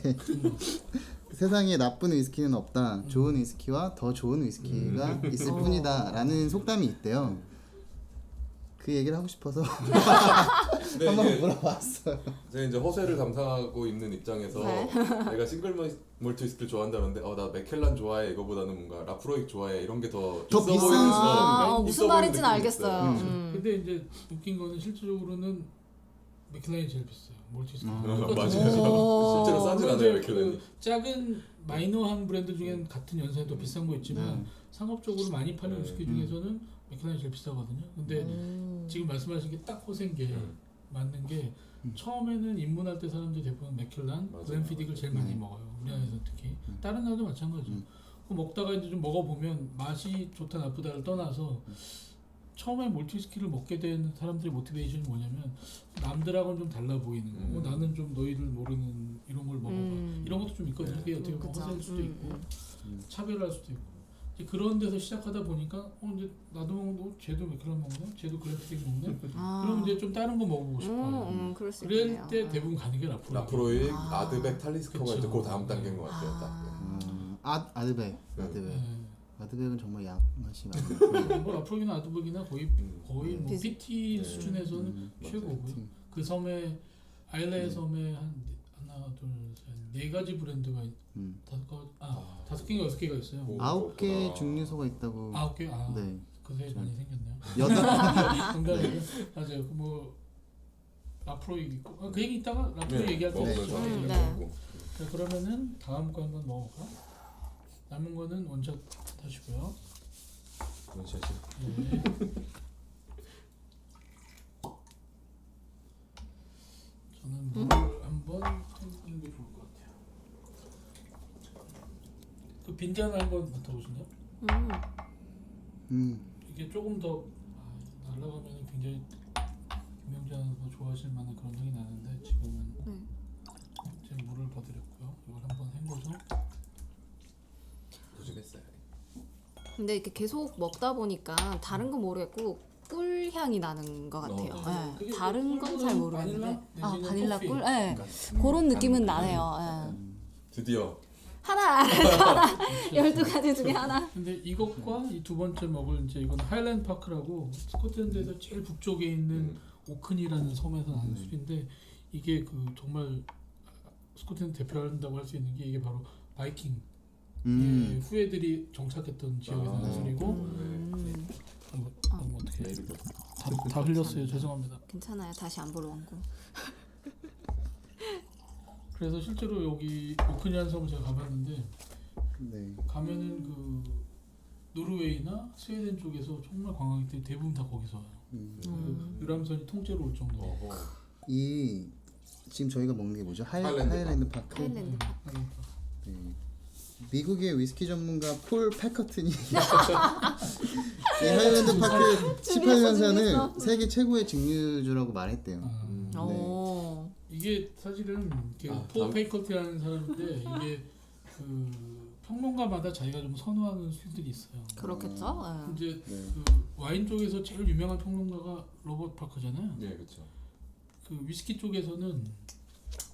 세상에 나쁜 위스키는 없다. 좋은 위스키와 더 좋은 위스키가 있을 뿐이다라는 속담이 있대요. 그 얘기를 하고 싶어서 네, 한번 이게 물어봤어요. 제가 이제 허세를 담당하고 있는 입장에서 네. 내가 싱글 몰트 위스키를 좋아한다는데 나 맥켈란 좋아해 이거보다는 뭔가 라프로익 좋아해 이런 게 더 더 있어 비싼 보이는 아, 있어 무슨 보이는 말인지는 느낌이 알겠어요. 있어요. 근데 이제 웃긴 거는 실질적으로는 맥켈란이 제일 비싸요. 몰티스. 맞아요. 오. 실제로 싸진 않아요 맥켈란이. 그 작은 마이너한 브랜드 중엔 같은 연산에 더 비싼 거 있지만 상업적으로 많이 팔리는 위스키 중에서는 맥켈란이 제일 비싸거든요. 근데 지금 말씀하신 게 딱 호세인 게 맞는 게 처음에는 입문할 때 사람들이 대부분 맥켈란, 맞아요. 글렌 피딕을 제일 많이 먹어요. 우리나라에서 특히. 다른 나라도 마찬가지죠. 그 먹다가 이제 좀 먹어보면 맛이 좋다 나쁘다를 떠나서 처음에 몰트 위스키를 먹게 된 사람들의 모티베이션이 뭐냐면 남들하고는 좀 달라 보이는 거. 나는 좀 너희들 모르는 이런 걸 먹어봐. 이런 것도 좀 있거든요. 그게 어떻게 보면 그쵸. 허세일 수도 있고 차별할 수도 있고. 이제 그런 데서 시작하다 보니까 이제 나도 먹고 쟤도 맥켈란 먹네, 쟤도 글렌 피딕 먹네. 아. 그럼 이제 좀 다른 거 먹어보고 싶어요. 그럴 수 그럴 있겠네요. 때 대부분 가는 게 라프로이크. 라프로익, 아드백, 탈리스코가 그쵸. 이제 그 다음 단계인 것 같아요. 딱. 아드백. 네. 아드백은 정말 약 맛이 많아요. 뭐 라프로이크나 아드백이나 거의 뭐 비슷- PT 수준에서는 최고고요. 그 섬에 아일랜드 섬에 한 하나 둘셋네 가지 브랜드가 다섯 개인가 여섯 개가 있어요. 오. 9개 중류소가 있다고. 9개? 네. 그새 많이 생겼네요. 8. 농담이고 맞아요. 뭐 라프로이크 있고 그 얘기 있다가 라프로이크 얘기할 때 먹으면서 있죠. 하는 네. 거고. 자, 그러면은 다음 거 한번 먹어볼까? 남은 거는 원샷 하시고요. 원샷이. 네. 저는 물을 한번 탱기는 게 좋을 것 같아요. 그 빈잔 한번 맡아보실래요? 이게 조금 더 날라가면 굉장히 김영자가 좋아하실 만한 그런 향이 나는데 지금은 제가 물을 더 드렸고요. 이걸 한번 헹궈서 도전했어요. 근데 이렇게 계속 먹다 보니까 다른 건 모르겠고 꿀 향이 나는 것 같아요. 네. 그게 다른 건 잘 꿀보다는 모르겠는데 바닐라 바닐라 커피. 꿀, 네. 그러니까 그런 느낌은 나네요. 네. 드디어 하나 12가지 중에 하나. 근데 이것과 이 두 번째 먹을 이제 이건 하일랜드 파크라고 스코틀랜드에서 제일 북쪽에 있는 오큰이라는 섬에서 나는 술인데 이게 그 정말 스코틀랜드 대표한다고 할 수 있는 게 이게 바로 바이킹 후예들이 정착했던 지역에 나는 술이고 어떻게 다 흘렸어요. 죄송합니다. 괜찮아요. 다시 안 보러 원고. 그래서 실제로 여기 오큰이라는 섬을 제가 가봤는데 네. 가면은 그 노르웨이나 스웨덴 쪽에서 정말 관광객들이 대부분 다 거기서 와요. 그 유람선이 통째로 올 정도로. 이 지금 저희가 먹는 게 뭐죠? 하일랜드 하일랜드 파크. 하일랜드 네. 미국의 위스키 전문가 폴 패커튼이 이 하일랜드 파크 준비했어, 18년산을 세계 최고의 증류주라고 말했대요. 아, 오. 이게 사실은 폴 다음- 페이커트라는 사람인데 이게 그 평론가마다 자기가 좀 선호하는 술들이 있어요. 그렇겠죠. 예. 이제 네. 그 와인 쪽에서 제일 유명한 평론가가 로버트 파커잖아요. 네, 그렇죠. 그 위스키 쪽에서는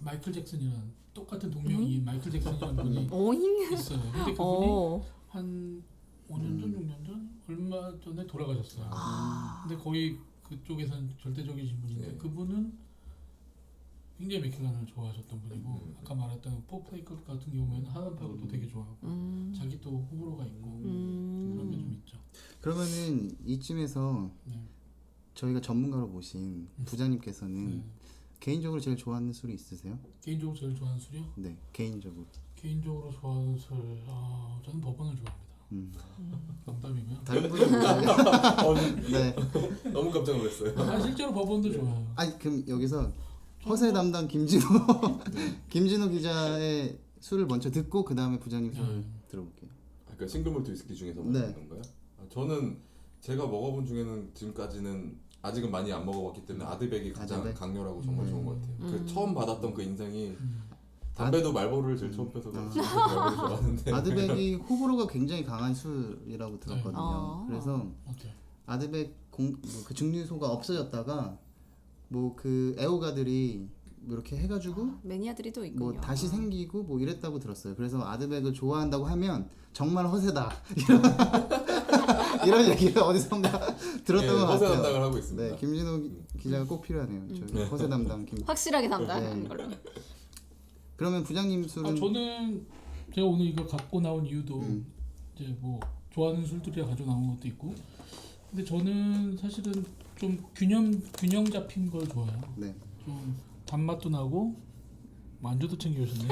마이클 잭슨이라는 똑같은 동명이 마이클 잭슨이라는 분이 오잉. 있어요. 근데 그분이 오. 한 5년 전, 6년 전 얼마 전에 돌아가셨어요. 아. 근데 거의 그쪽에서는 절대적이신 분인데 네. 그분은 굉장히 맥힐란을 좋아하셨던 분이고 아까 말했던 포플레이커 같은 경우에는 하단파고도 되게 좋아하고 자기 또 호불호가 있고 그런 게 좀 있죠. 그러면은 이쯤에서 네. 저희가 전문가로 모신 부장님께서는 네. 개인적으로 제일 좋아하는 술이 있으세요? 개인적으로 제일 좋아하는 술이요? 네, 개인적으로. 개인적으로 좋아하는 술, 저는 버번을 좋아합니다. 농담이고요. 다른 분은 네. 너무 깜짝 놀랐어요. 실제로 버번도 좋아요. 아니 그럼 여기서 허세 담당 김진호 기자의 술을 먼저 듣고 그 다음에 부장님 술을 들어볼게요. 그러니까 싱글몰트 위스키 중에서 네. 말하는 건가요? 저는 제가 먹어본 중에는 지금까지는 아직은 많이 안 먹어봤기 때문에 아드백이 가장 아드백? 강렬하고 정말 좋은 것 같아요. 그 처음 받았던 그 인상이 담배도 말보로를 제일 처음 펴서 그렇지 말보로 좋아하는데 아드백이 호불호가 굉장히 강한 술이라고 들었거든요. 아. 그래서 어때요? 아드백 그 증류소가 없어졌다가 뭐 그 애호가들이 뭐 이렇게 해가지고 매니아들이 또 있군요. 뭐 다시 생기고 뭐 이랬다고 들었어요. 그래서 아드백을 좋아한다고 하면 정말 허세다 이런 얘기를 어디선가 들었던 것 허세 같아요. 담당을 하고 있습니다. 네, 김진호 기자가 꼭 필요하네요. 저희 허세 담당 김. 확실하게 담당하는 네. 걸로. 그러면 부장님 술은 저는 제가 오늘 이거 갖고 나온 이유도 이제 뭐 좋아하는 술들이 가지고 나온 것도 있고, 근데 저는 사실은 좀 균형 잡힌 걸 좋아해요. 네. 좀 단맛도 나고 만주도 챙겨오셨네.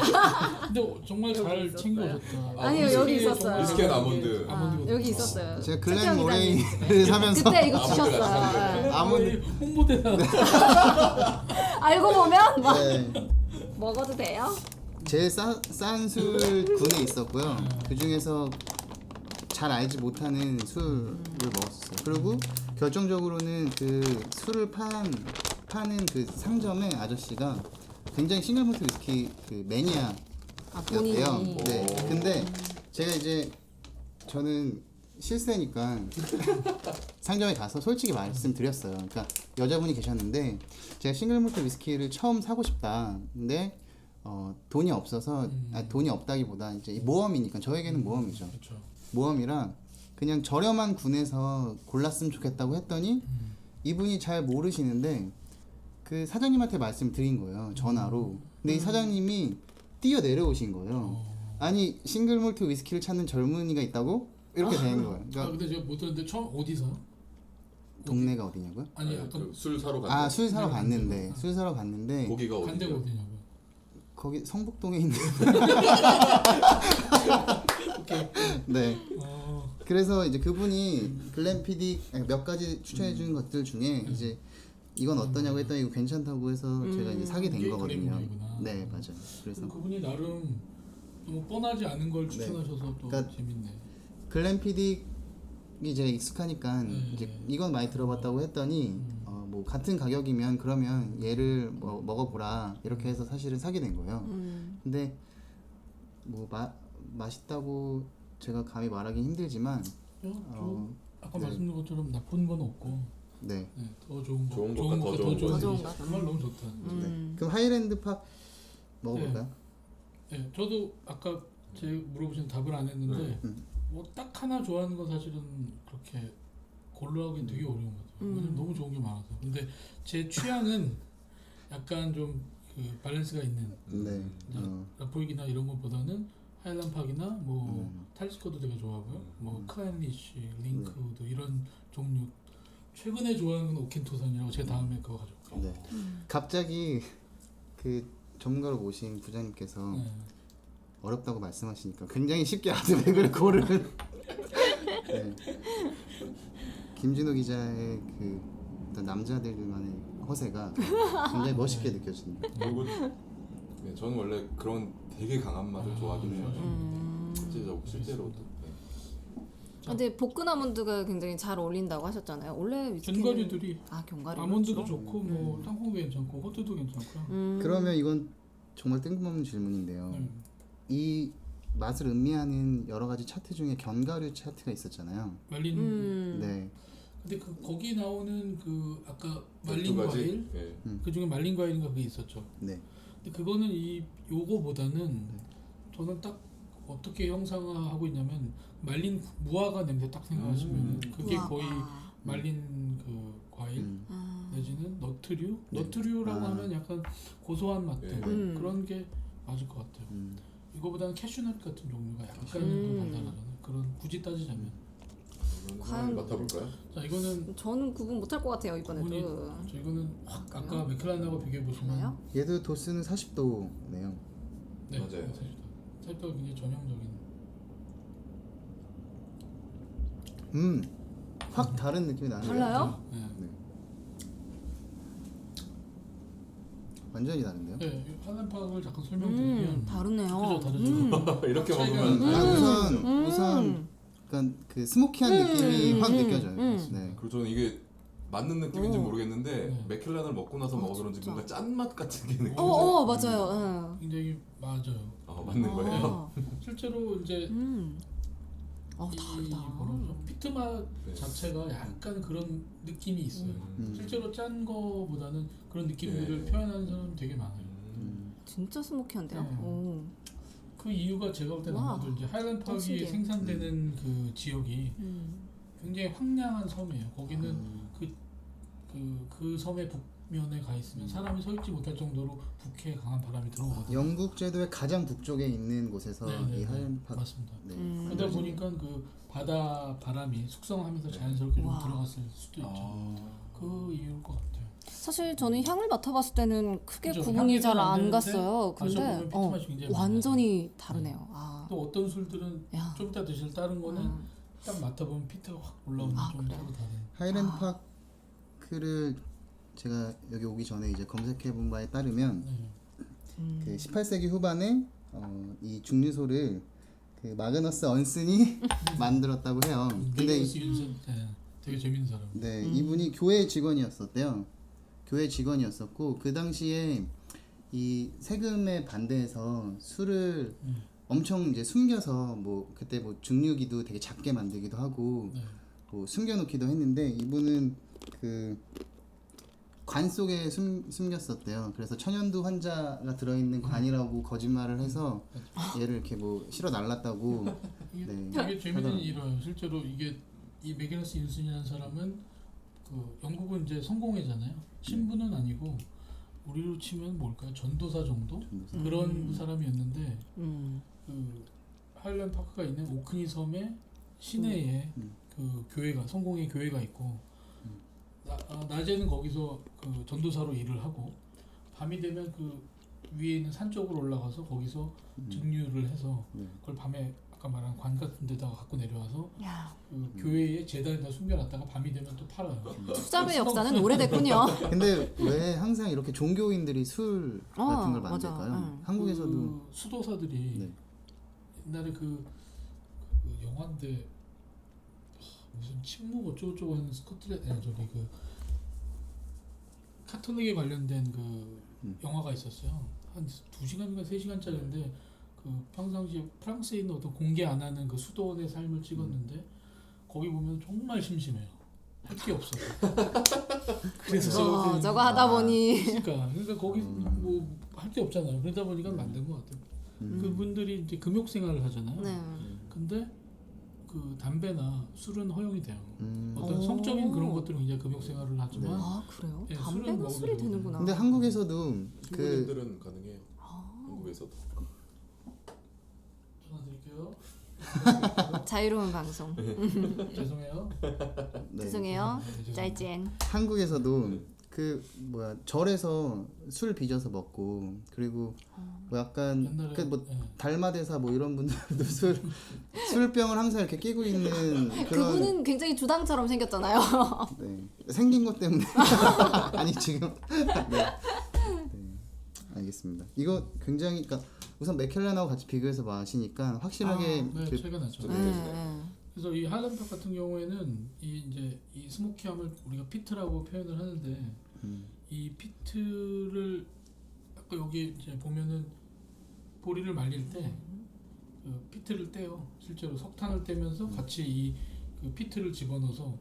근데 정말 잘 있었어요. 챙겨오셨다. 아니요, 여기 있었어요. 위스키 앤 아몬드. 아몬드거든요. 여기 있었어요. 제가 최태영 글렌 모레이를 기자님. 사면서 그때 이거 아몬드 주셨어요. 같이 예. 아몬드 홍보대사. 알고 보면 뭐 네. 먹어도 돼요? 제일 싼 술 군에 있었고요. 그 중에서 잘 알지 못하는 술을 먹었어요. 그리고 결정적으로는 그 술을 파는 그 상점의 아저씨가 굉장히 싱글몰트 위스키 그 매니아였대요. 본인이. 네. 근데 제가 이제 저는 실세니까 상점에 가서 솔직히 말씀드렸어요. 그러니까 여자분이 계셨는데 제가 싱글몰트 위스키를 처음 사고 싶다. 근데 돈이 없어서 돈이 없다기보다 이제 모험이니까 저에게는 모험이죠. 그렇죠. 모험이라 그냥 저렴한 군에서 골랐으면 좋겠다고 했더니 이분이 잘 모르시는데 그 사장님한테 말씀드린 거예요. 전화로. 근데 이 사장님이 뛰어 내려오신 거예요. 아니 싱글몰트 위스키를 찾는 젊은이가 있다고? 이렇게 된 거예요. 그러니까 근데 제가 못 들었는데 처음 어디서? 동네가 어디냐고요? 아니 아까 술 사러 갔는데 아 술 사러 갔는데 술 사러 갔는데 거기가 간 데가 어디죠? 어디냐고요? 거기 성북동에 있는 네. 그래서 이제 그분이 글램피딕 몇 가지 추천해 주는 것들 중에 이제 이건 어떠냐고 했더니 이거 괜찮다고 해서 제가 이제 사게 된 이게 거거든요. 그램이구나. 네 맞아요. 그래서 그분이 나름 너무 뻔하지 않은 걸 추천하셔서 또 그러니까 재밌네. 글램피딕이 이제 익숙하니까 네. 이제 이건 많이 들어봤다고 했더니 뭐 같은 가격이면 그러면 얘를 뭐 먹어보라 이렇게 해서 사실은 사게 된 거예요. 근데 뭐 맛있다고 제가 감히 말하기 힘들지만 아까 네. 말씀드린 것처럼 나쁜 건 없고 네. 더 좋은 거, 좋은 것과 더 좋은 거. 좋은 거 정말 너무 좋다. 네. 그럼 하이랜드 팝 먹어볼까요? 네, 저도 아까 제 물어보신 답을 안 했는데 뭐 딱 하나 좋아하는 건 사실은 그렇게 고르하기 되게 어려운 것 같아요. 왜냐면 너무 좋은 게 많아서. 근데 제 취향은 약간 좀 그 밸런스가 있는 네. 라포익이나 이런 것보다는 하일란팍이나 뭐 탈스코도 되게 좋아하고요. 뭐 클랜리쉬, 링크우드 이런 종류. 최근에 좋아하는 건 오켄토산이라고 제가 다음에 그거 가져올게요. 네. 갑자기 그 전문가로 모신 부장님께서 네. 어렵다고 말씀하시니까 굉장히 쉽게 아드백을 고르는 네. 김진호 기자의 그 어떤 남자들만의 허세가 굉장히 멋있게 느껴집니다. 그리고 네, 저는 원래 그런 되게 강한 맛을 좋아하긴 해요. 실제로도. 네. 근데 볶은 아몬드가 굉장히 잘 어울린다고 하셨잖아요. 원래 위스키는 견과류들이 견과류 아몬드도 좋고 뭐 땅콩도 괜찮고 호두도 괜찮고요. 그러면 이건 정말 뜬금없는 질문인데요. 네. 이 맛을 음미하는 여러 가지 차트 중에 견과류 차트가 있었잖아요. 말린 네. 근데 그 거기 나오는 그 아까 말린 12가지? 과일 예. 그 중에 말린 과일인가 그게 있었죠. 네. 근데 그거는 이 요거보다는 저는 딱 어떻게 형상화하고 있냐면 말린 무화과 냄새 딱 생각하시면 그게 우와. 거의 말린 그 과일 내지는 너트류 너트류라고 아. 하면 약간 고소한 맛들 네. 그런 게 맞을 것 같아요. 이거보다는 캐슈넛 같은 종류가 약간은 더 달달하잖아요. 그런 굳이 따지자면 그러면 과연- 한번 맡아볼까요? 자 이거는 저는 구분 못할 것 같아요 이번에도. 저 이거는 확 아까 맥클란하고 비교해 보시면 달라요? 얘도 도수는 40도네요. 네, 맞아요. 살짝 굉장히 전형적인 확 다른 느낌이 나네요. 달라요? 네. 완전히 다른데요? 네, 한란팍을 잠깐 설명드리면 다르네요. 그죠, 다르죠. 이렇게 차이가 먹으면 아, 우선 약간 그 스모키한 느낌이 확 느껴져요. 네. 그리고 저는 이게 맞는 느낌인지 오. 모르겠는데 네. 맥켈란을 먹고 나서 먹어서 그런지 진짜. 뭔가 짠맛 같은 게 느껴져요. 맞아요. 굉장히 맞아요. 맞는 거예요? 실제로 이제 이 다르다. 뭐라죠? 피트맛 네. 자체가 약간 그런 느낌이 있어요. 실제로 짠 거보다는 그런 느낌들을 네. 표현하는 사람 되게 많아요. 진짜 스모키한데요. 네. 오. 그 이유가 제가 볼 때는 와. 아마도 이제 하일랜드팍이 신기해. 생산되는 그 지역이 굉장히 황량한 섬이에요. 거기는 그 섬의 북면에 가 있으면 사람이 서 있지 못할 정도로 북해 강한 바람이 들어오거든요. 영국 제도의 가장 북쪽에 있는 곳에서 네, 이 네, 하이랜드팍 맞습니다. 네. 그러다 보니까 그 바다 바람이 숙성하면서 자연스럽게 좀 와. 들어갔을 수도 있죠. 그 이유일 것 같아요. 사실 저는 향을 맡아봤을 때는 크게 그죠. 구분이 향이 잘 잘 안 안 되는데 갔어요. 근데 마셔보면 피트맛이 굉장히 완전히 다르네요. 또 어떤 술들은 야. 좀 이따 드실 다른 거는 딱 맡아보면 피트가 확 올라오는 좀 그래요? 서로 다른. 하이랜드파크를 제가 여기 오기 전에 이제 검색해본 바에 따르면 네. 그 18세기 후반에 이 증류소를 그 마그너스 언슨이 만들었다고 해요. 근데 베이거스 윤선 되게 재밌는 사람. 네, 이분이 교회 직원이었었대요. 교회 직원이었었고 그 당시에 이 세금에 반대해서 술을 엄청 이제 숨겨서 뭐 그때 뭐 증류기도 되게 작게 만들기도 하고 네. 뭐 숨겨놓기도 했는데 이분은 그 관 속에 숨겼었대요. 그래서 천연두 환자가 들어있는 관이라고 거짓말을 해서 얘를 이렇게 뭐 실어 날랐다고. 이게 네. 되게 재밌는 하더라고요. 일이에요. 실제로 이게 이 맥기너스 윤슨이라는 사람은 그 영국은 이제 성공회잖아요. 신부는 아니고 우리로 치면 뭘까요? 전도사 정도 그런 사람이었는데 그 하일랜드 파크가 있는 오크니 섬의 시내에 그 교회가 성공의 교회가 있고 낮에는 거기서 그 전도사로 일을 하고 밤이 되면 그 위에 있는 산 쪽으로 올라가서 거기서 증류를 해서 그걸 밤에 아까 말한 관 같은 데다가 갖고 내려와서 야, 그 교회의 재단에다 숨겨놨다가 밤이 되면 또 팔아요. 투잡의 역사는 오래됐군요. 근데 왜 항상 이렇게 종교인들이 술 같은 걸 맞아. 만들까요? 응. 한국에서도 그 수도사들이 네. 옛날에 그 영화인데 무슨 침묵 어쩌고저쩌고 하는 스코틀랜드 저기 그 카톨릭에 관련된 그 영화가 있었어요. 한 2시간인가 3시간짜리인데 그 평상시에 프랑스에 있는 어떤 공개 안 하는 그 수도원의 삶을 찍었는데 거기 보면 정말 심심해요. 할 게 없어. 그래서 저거 하다 보니 그러니까 거기 뭐 할 게 없잖아요. 그러다 보니까 만든 것 같아요. 그분들이 이제 금욕 생활을 하잖아요. 네. 근데 그 담배나 술은 허용이 돼요. 어떤 오. 성적인 그런 것들은 이제 금욕 생활을 하지만 아 그래요? 네, 술은 담배는 먹어도 술이 되거든요. 되는구나. 근데 한국에서도 그 신부님들은 가능해요. 한국에서도. 전화 드릴게요. 자유로운 방송. 죄송해요. 네. 죄송해요. 네, 죄송합니다. 짜이젠. 한국에서도 그 뭐야 절에서 술 빚어서 먹고 그리고 뭐 약간 옛날에 그 뭐 네. 달마대사 뭐 이런 분들도 술병을 항상 이렇게 끼고 있는 그런 그분은 굉장히 주당처럼 생겼잖아요. 네. 생긴 것 때문에 아니 지금 네. 알겠습니다. 이거 굉장히 그러니까 우선 맥켈란하고 같이 비교해서 마시니까 확실하게 네, 그 차이가 나죠. 네. 그래서 이 하이랜드 같은 경우에는 이 스모키함을 우리가 피트라고 표현을 하는데 이 피트를 아까 여기 이제 보면은 보리를 말릴 때 그 피트를 떼요. 실제로 석탄을 떼면서 같이 이 그 피트를 집어넣어서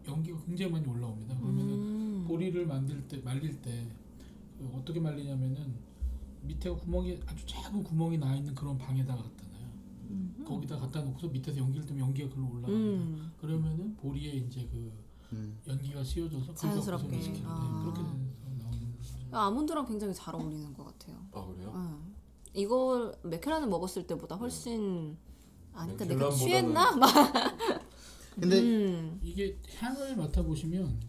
연기가 굉장히 많이 올라옵니다. 그러면은 보리를 말릴 때 그 어떻게 말리냐면은 밑에 구멍이 아주 작은 구멍이 나 있는 그런 방에다가 갖다 놔요. 거기다 갖다 놓고서 밑에서 연기를 뜨면 연기가 글로 올라갑니다. 그러면은 보리에 이제 그 연기가 씌워져서 자연스럽게. 그렇게 돼서 나오는 거죠. 아몬드랑 굉장히 잘 어울리는 것 같아요. 아 그래요? 응. 이걸 맥켈란을 먹었을 때보다 훨씬 그러니까 내가 맥켈란보다는- 취했나? 막. 근데 이게 향을 맡아보시면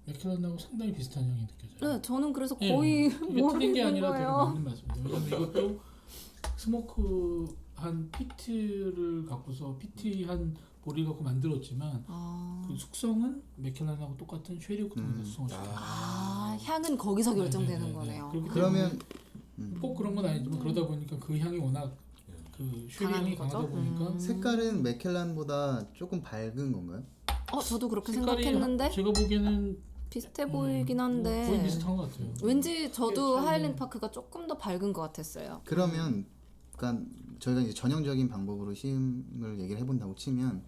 맥켈란하고 상당히 비슷한 향이 느껴져요. 네, 저는 그래서 예, 거의 이게 틀린 게 모르겠는 아니라 되게 거예요. 맞는 말씀입니다. 왜냐면 이것도 스모크한 피트를 갖고서 피티한 보리 갖고 만들었지만 그 숙성은 맥켈란하고 똑같은 쉐리 옥토에서 숙성을 시켜요. 향은 거기서 결정되는 네네네네. 거네요. 그렇기 그러면 때문에 꼭 그런 건 아니지만 그러다 보니까 그 향이 워낙 그 쉐리 강한 향이 거죠? 강하다 보니까 색깔은 맥켈란보다 조금 밝은 건가요? 저도 그렇게 색깔이 생각했는데 제가 보기에는 비슷해 보이긴 거의 한데 비슷한 것 같아요. 왠지 저도 차이는- 하일랜드 파크가 조금 더 밝은 것 같았어요. 그러면 그러니까 저희가 이제 전형적인 방법으로 시음을 얘기를 해본다고 치면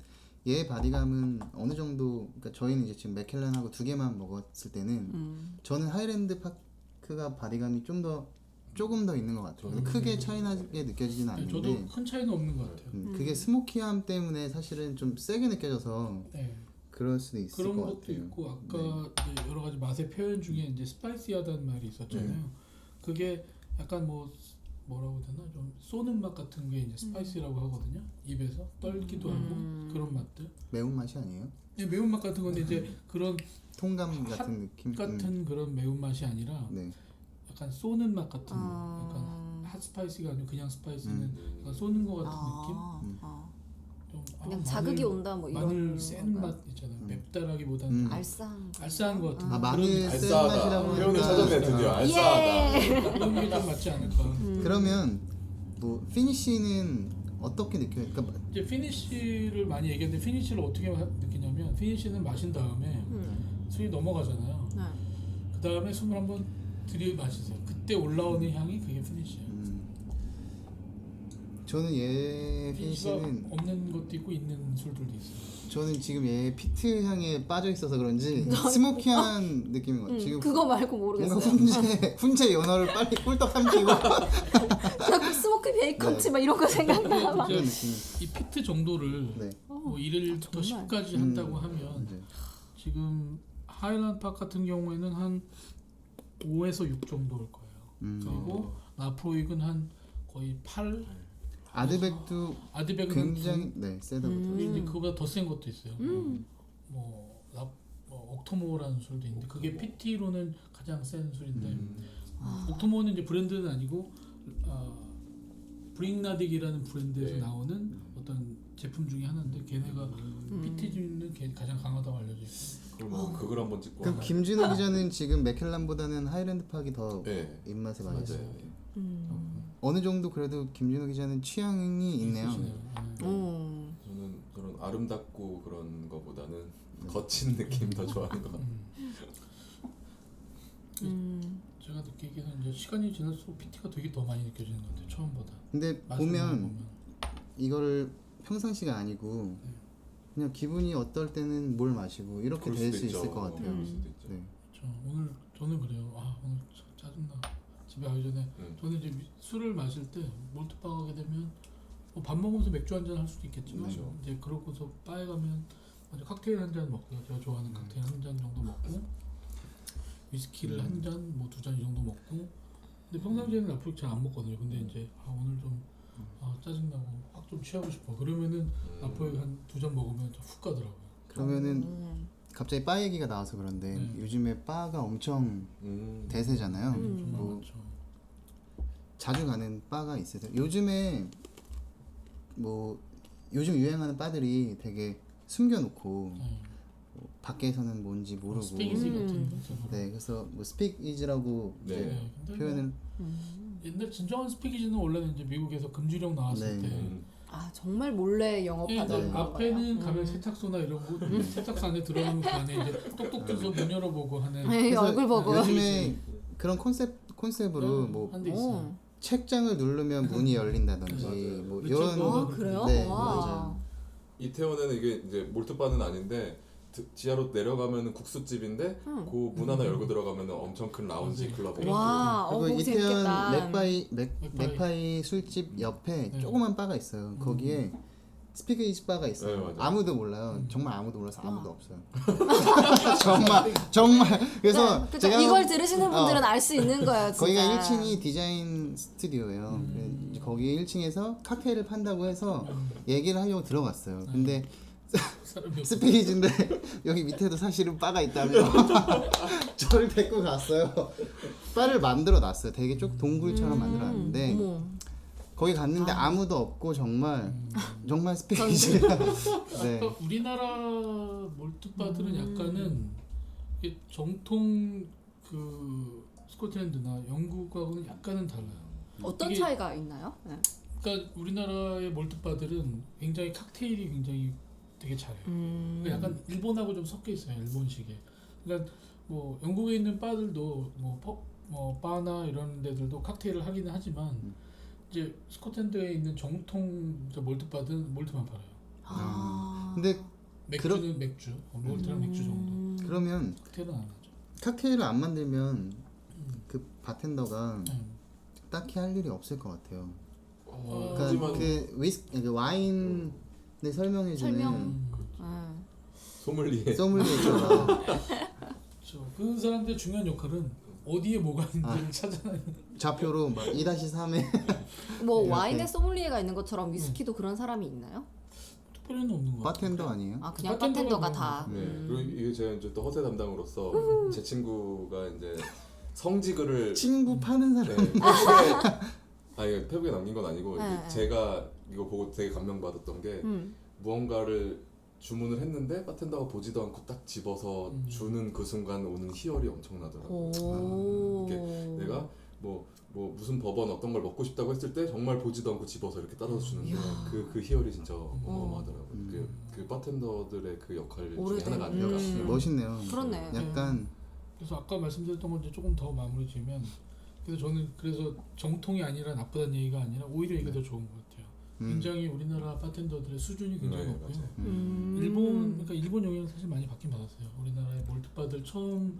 얘 바디감은 어느 정도 그러니까 저희는 이제 지금 맥켈란하고 두 개만 먹었을 때는 저는 하이랜드 파크가 바디감이 조금 더 있는 것 같아요. 근데 크게 차이나게 느껴지진 아니, 않는데 저도 큰 차이는 없는 것 같아요. 그게 스모키함 때문에 사실은 좀 세게 느껴져서 네. 그럴 수도 있을 그런 것 것도 같아요. 있고 아까 이제 여러 가지 맛의 표현 중에 이제 스파이시하다는 말이 있었잖아요. 그게 약간 뭐라고 해야 되나 좀 쏘는 맛 같은 게 이제 스파이시라고 하거든요. 입에서 떨기도 하고 그런 맛들. 매운 맛이 아니에요? 네, 매운맛 같은 건데 이제 그런 통감 같은 느낌? 같은 그런 매운맛이 아니라 네. 약간 쏘는 맛 같은 약간 핫 스파이시가 아니고 그냥 스파이시는 약간 쏘는 것 같은 느낌? 좀 그냥 마늘- 자극이 온다 뭐 이런 마늘 센 건가요? 맛 있잖아요. 맵다라기보다는 알싸한 것 같은 아 그런 마늘 센 알싸하다. 맛이라고 표현을 하니까 찾았네 드디어. 알싸하다. 그런 게 좀 맞지 않을까. 그러면 뭐 피니쉬는 어떻게 느껴요? 그러니까 이제 피니쉬를 많이 얘기하는데 피니쉬를 어떻게 느끼냐면 피니쉬는 마신 다음에 술이 넘어가잖아요. 네. 그 다음에 숨을 한번 들이마시세요. 그때 올라오는 향이 그게 피니쉬예요. 저는 얘 피니쉬가 피니쉬는 없는 것도 있고 있는 술들도 있어요. 저는 지금 얘 피트 향에 빠져 있어서 그런지 스모키한 느낌인 것 같아요. 지금 그거 말고 뭔가 모르겠어요. 훈제 연어를 빨리 꿀떡 삼키고 자꾸 스모크 베이컨치 막 이런 거 생각나. 막. 그런 느낌. 이 피트 정도를 네. 뭐 1일부터 정말. 10까지 한다고 하면 네. 지금 하이랜드 파크 같은 경우에는 한 5에서 6 정도일 거예요. 그리고 라프로익은 한 거의 8. 아드백도 아드백은 굉장히 네 세다고 이제 그거보다 더 센 것도 있어요. 뭐 옥토모라는 술도 있는데 그게 PT로는 가장 센 술인데 옥토모는 이제 브랜드는 아니고 브링나딕이라는 브랜드에서 네. 나오는 어떤 제품 중에 하나인데 걔네가 PT 중에는 가장 강하다고 알려져 있어요. 그럼 뭐 그걸 한번 찍고. 그럼 하나. 김진호 기자는 지금 맥켈란보다는 하이랜드 팍이 더 네. 입맛에 많이 있어요. 맞아요. 어느 정도 그래도 김진호 기자는 취향이 있네요. 있으시네요. 네. 저는 그런 아름답고 그런 거보다는 거친 느낌 더 좋아하는 것 같아요. 제가 느끼기에는 이제 시간이 지날수록 PT가 되게 더 많이 느껴지는 것 같아요. 처음보다. 근데 맛을 보면 이거를 평상시가 아니고 그냥 기분이 어떨 때는 뭘 마시고 이렇게 그럴 될 수도 수 있을 있죠. 것 같아요. 그럴 수도 있죠. 네. 오늘 저는 그래요. 오늘 짜증나. 집에 가기 전에 저는 이제 술을 마실 때 몰트바 가게 되면 밥 먹으면서 맥주 한잔 할 수도 있겠지만 그렇죠. 이제 그러고서 바에 가면 먼저 칵테일 한 잔 먹고요. 제가 좋아하는 칵테일 한 잔 정도 먹고 위스키를 한 잔, 뭐 2잔 이 정도 먹고 근데 평상시에는 라프로익 잘 안 먹거든요. 근데 이제 오늘 좀 짜증나고 확 좀 취하고 싶어. 그러면은 라프로익 한 2잔 먹으면 훅 가더라고요. 그러면은 갑자기 바 얘기가 나와서 그런데 요즘에 바가 엄청 대세잖아요. 정말 뭐 많죠. 자주 가는 바가 있으세요? 요즘에 뭐 요즘 유행하는 바들이 되게 숨겨놓고 뭐 밖에서는 뭔지 모르고 스피기지 같은 것으로. 네 그래서 뭐 스픽이즈라고 네. 이제 네, 근데 표현을 옛날 진정한 스피기지는 원래는 이제 미국에서 금주령 나왔을 네. 때 아 정말 몰래 예, 영업하던 이제 건가요? 앞에는 가면 세탁소나 이런 곳 세탁소 안에 들어가면 그 안에 이제 똑똑 줘서 문 열어보고 하는 네, 그래서 얼굴 보고. 요즘에 그런 컨셉으로 뭐 한데 있어요. 책장을 누르면 문이 열린다든지 맞아요. 뭐 그쵸, 이런 그거. 아 그래요? 네, 와. 맞아요. 이태원에는 이게 이제 몰트바는 아닌데 지하로 내려가면은 국수집인데 그 문 하나 열고 들어가면은 엄청 큰 라운지 클럽이 와, 그리고 거기 이태원 재밌겠다. 맥파이 술집 옆에 네. 조그만 바가 있어요. 거기에 스피키지 바가 있어요. 네, 맞아요. 아무도 몰라요. 정말 아무도 몰라서 아무도 없어요. 정말 그래서 네, 그쵸. 제가 이걸 들으시는 분들은 알 수 있는 거예요. 진짜. 거기가 1층이 디자인 스튜디오예요. 이제 거기 1층에서 칵테일을 판다고 해서 얘기를 하려고 들어갔어요. 근데 사람이 없어. 스피키지인데 여기 밑에도 사실은 바가 있다며 저를 데리고 갔어요. 바를 만들어 놨어요. 되게 쭉 동굴처럼 만들어 놨는데 어머. 거기 갔는데 아무도 없고 정말 스피키지. 네. 그러니까 우리나라 몰트바들은 약간은 이게 정통 그 스코틀랜드나 영국하고는 약간은 달라요. 어떤 이게- 차이가 있나요? 네. 그러니까 우리나라의 몰트바들은 굉장히 칵테일이 굉장히 되게 잘해요. 그러니까 약간 일본하고 좀 섞여 있어요. 일본식에. 그러니까 뭐 영국에 있는 바들도 뭐 바나 이런 데들도 칵테일을 하기는 하지만 이제 스코틀랜드에 있는 정통 몰트바든 몰트만 팔아요. 아. 근데 맥주는 맥주, 몰트랑 맥주 정도. 그러면 칵테일은 안 하죠. 칵테일을 안 만들면 그 바텐더가 네. 딱히 할 일이 없을 것 같아요. 그러니까 하지만 그 와인을 설명해주는 설명. 네. 소믈리에 소믈리에처럼 그렇죠. 그 사람들의 중요한 역할은 어디에 뭐가 있는지를 찾아내는. 좌표로 막 2-3에 뭐 이렇게. 와인에 소믈리에가 있는 것처럼 위스키도 그런 사람이 있나요? 특별히는 없는 것 같아요. 바텐더 아니에요? 아 그냥 바텐더가 바텐더가 뭐- 다. 네. 그리고 이게 제가 이제 또 허세 담당으로서 제 친구가 이제 성지글을 친구 파는 네, 사람 이거 페북에 남긴 건 아니고 이제 네. 제가 이거 보고 되게 감명받았던 게 무언가를 주문을 했는데 바텐더가 보지도 않고 딱 집어서 주는 그 순간 오는 희열이 엄청나더라고요. 오. 이게 내가 뭐 무슨 법원 어떤 걸 먹고 싶다고 했을 때 정말 보지도 않고 집어서 이렇게 따라서 주는데 그 희열이 진짜 어마어마하더라고요. 그 바텐더들의 그 역할 중에 오래된- 하나가 아닐까. 멋있네요. 그렇네. 약간 그래서 아까 말씀드렸던 건 이제 조금 더 마무리 지으면 그래서 저는 그래서 정통이 아니라 나쁘다는 얘기가 아니라 오히려 이게 더 좋은 것 같아요. 굉장히 우리나라 바텐더들의 수준이 굉장히 네, 높고요. 맞아요. 그러니까 일본 영향 사실 많이 받긴 받았어요. 우리나라의 몰트바들 처음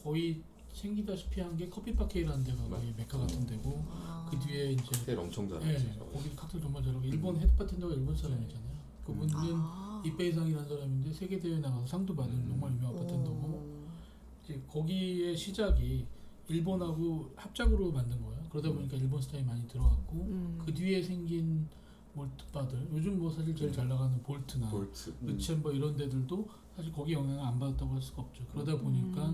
거의 생기다시피 한 게 커피바케이라는 데가 거의 메카 같은 데고 그 뒤에 이제 칵테일 엄청 예, 잘하죠. 거기 칵테일 정말 잘하고 일본 헤드 바텐더가 일본 사람이잖아요. 그분은 이페이상이라는 사람인데 세계 대회 나가서 상도 받은 정말 유명한 바텐더고 이제 거기의 시작이 일본하고 합작으로 만든 거예요. 그러다 보니까 일본 스타일이 많이 들어갔고 그 뒤에 생긴 몰트바들 요즘 뭐 사실 제일 잘 나가는 볼트나 볼트. 르쳔버 이런 데들도 사실 거기 영향을 안 받았다고 할 수가 없죠. 그러다 보니까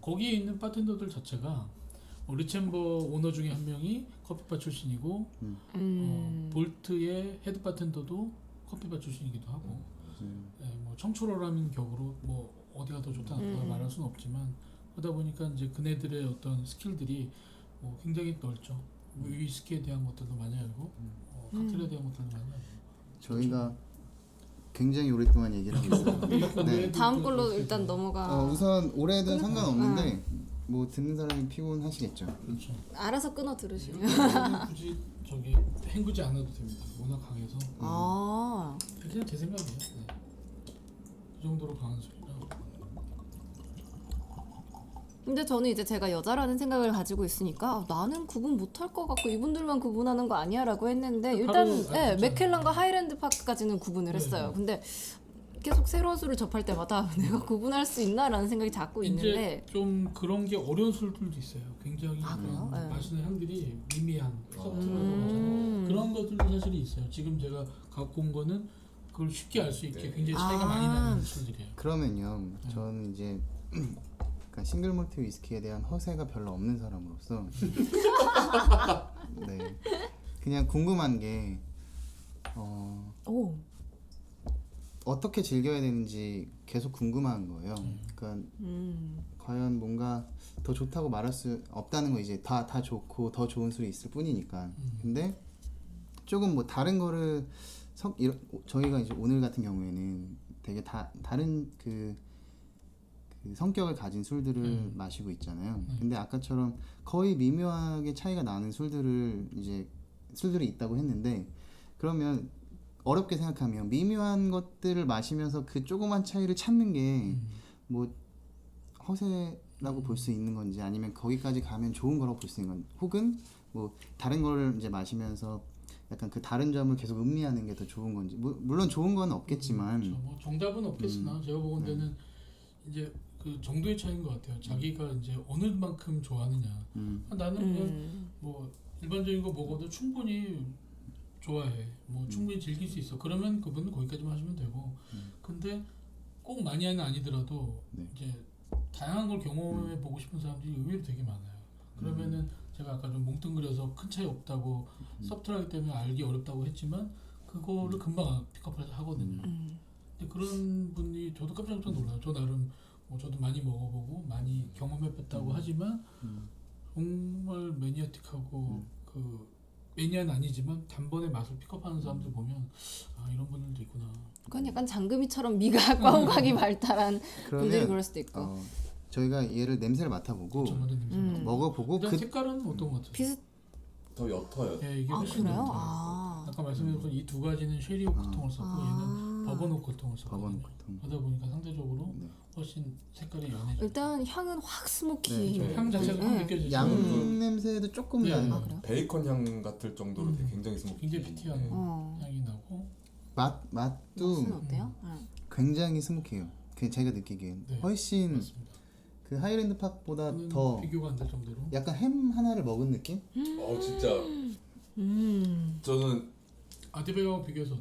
거기에 있는 바텐더들 자체가 뭐 르쳔버 오너 중에 한 명이 커피바 출신이고 볼트의 헤드 바텐더도 커피바 출신이기도 하고 예, 뭐 청초로라는 격으로 뭐 어디가 더 좋다 나쁘다 말할 수는 없지만 그러다 보니까 이제 그네들의 어떤 스킬들이 뭐 굉장히 넓죠. 위스키에 대한 것들도 많이 알고 칵테일에 대한 것들도 많이 알고. 저희가 굉장히 오랫동안 얘기를 하고 있어요. 네. 다음 걸로 일단 넘어가. 우선 올해든 상관없는데 뭐 듣는 사람이 피곤하시겠죠. 그렇죠. 알아서 끊어 들으시면. 굳이 저기 헹구지 않아도 됩니다. 워낙 강해서 아. 그냥 제 생각이에요. 네. 그 정도로 강한 술이라. 근데 저는 이제 제가 여자라는 생각을 가지고 있으니까 나는 구분 못할 것 같고 이분들만 구분하는 거 아니야라고 했는데 일단 바로 네, 알죠. 맥켈란과 하이랜드 파크까지는 구분을 네. 했어요. 근데 계속 새로운 술을 접할 때마다 내가 구분할 수 있나라는 생각이 자꾸 있는데 이제 좀 그런 게 어려운 술들도 있어요. 굉장히 아, 그래요? 그런 네. 마시는 향들이 미미한 서트라고 하잖아요. 그런 것들도 사실이 있어요. 지금 제가 갖고 온 거는 그걸 쉽게 알 수 있게 네. 굉장히 차이가 많이 나는 술들이에요. 그러면요, 저는 이제 그러니까 싱글 몰트 위스키에 대한 허세가 별로 없는 사람으로서 네 그냥 궁금한 게 오. 어떻게 즐겨야 되는지 계속 궁금한 거예요. 그러니까 과연 뭔가 더 좋다고 말할 수 없다는 거 이제 다 좋고 더 좋은 술이 있을 뿐이니까. 근데 조금 뭐 다른 거를 저희가 이제 오늘 같은 경우에는 되게 다른 그 성격을 가진 술들을 마시고 있잖아요. 근데 아까처럼 거의 미묘하게 차이가 나는 술들이 있다고 했는데, 그러면 어렵게 생각하면 미묘한 것들을 마시면서 그 조그만 차이를 찾는 게 뭐 허세라고 볼 수 있는 건지, 아니면 거기까지 가면 좋은 거라고 볼 수 있는 건지, 혹은 뭐 다른 걸 이제 마시면서 약간 그 다른 점을 계속 음미하는 게 더 좋은 건지, 물론 좋은 건 없겠지만 뭐 정답은 없겠으나 제가 보건대는 이제 그 정도의 차이인 것 같아요. 자기가 이제 어느 만큼 좋아하느냐. 나는 그냥 뭐 일반적인 거 먹어도 충분히 좋아해. 뭐 충분히 즐길 수 있어. 그러면 그분은 거기까지만 하시면 되고. 근데 꼭 마니아는 아니더라도 이제 다양한 걸 경험해 보고 싶은 사람들이 의외로 되게 많아요. 그러면은 제가 아까 좀 뭉뚱그려서 큰 차이 없다고 서브트라이브 때문에 알기 어렵다고 했지만 그거를 금방 픽업해서 하거든요. 근데 그런 분이 저도 깜짝 놀라요. 저 나름 뭐 저도 많이 먹어보고 많이 경험해봤다고 하지만 정말 매니아틱하고 그 매니아는 아니지만 단번에 맛을 픽업하는 사람들 보면 아 이런 분들도 있구나. 그건 약간 장금이처럼 미각, 꽝꽝이 발달한 분들이 그럴 수도 있고. 저희가 얘를 냄새를 맡아보고 먹어보고 일단 색깔은 어떤 것 같아요? 비슷. 더 옅어요. 네, 이게 아 훨씬 그래요? 옅어요. 아. 아까 말씀드렸던 이 두 가지는 쉐리 오크통을 썼고 얘는 버번 오크통을 썼거든요. 버번 오크통. 그러다 보니까 상대적으로 훨씬 색깔이 연해져. 일단 향은 확 스모키. 네, 향 자체가 확 느껴지죠. 양 냄새도 조금 네. 나는 아, 것 그래요? 베이컨 향 같을 정도로 되게 굉장히 스모키. 굉장히 피티한 향이 나고. 맛은 맛도 어때요? 굉장히 스모키해요. 제가 느끼기엔 네, 훨씬 맞습니다. 그 하이랜드 팝보다 저는 더 비교가 안 될 정도로. 약간 햄 하나를 먹은 느낌? 진짜 저는 아드백하고 비교해서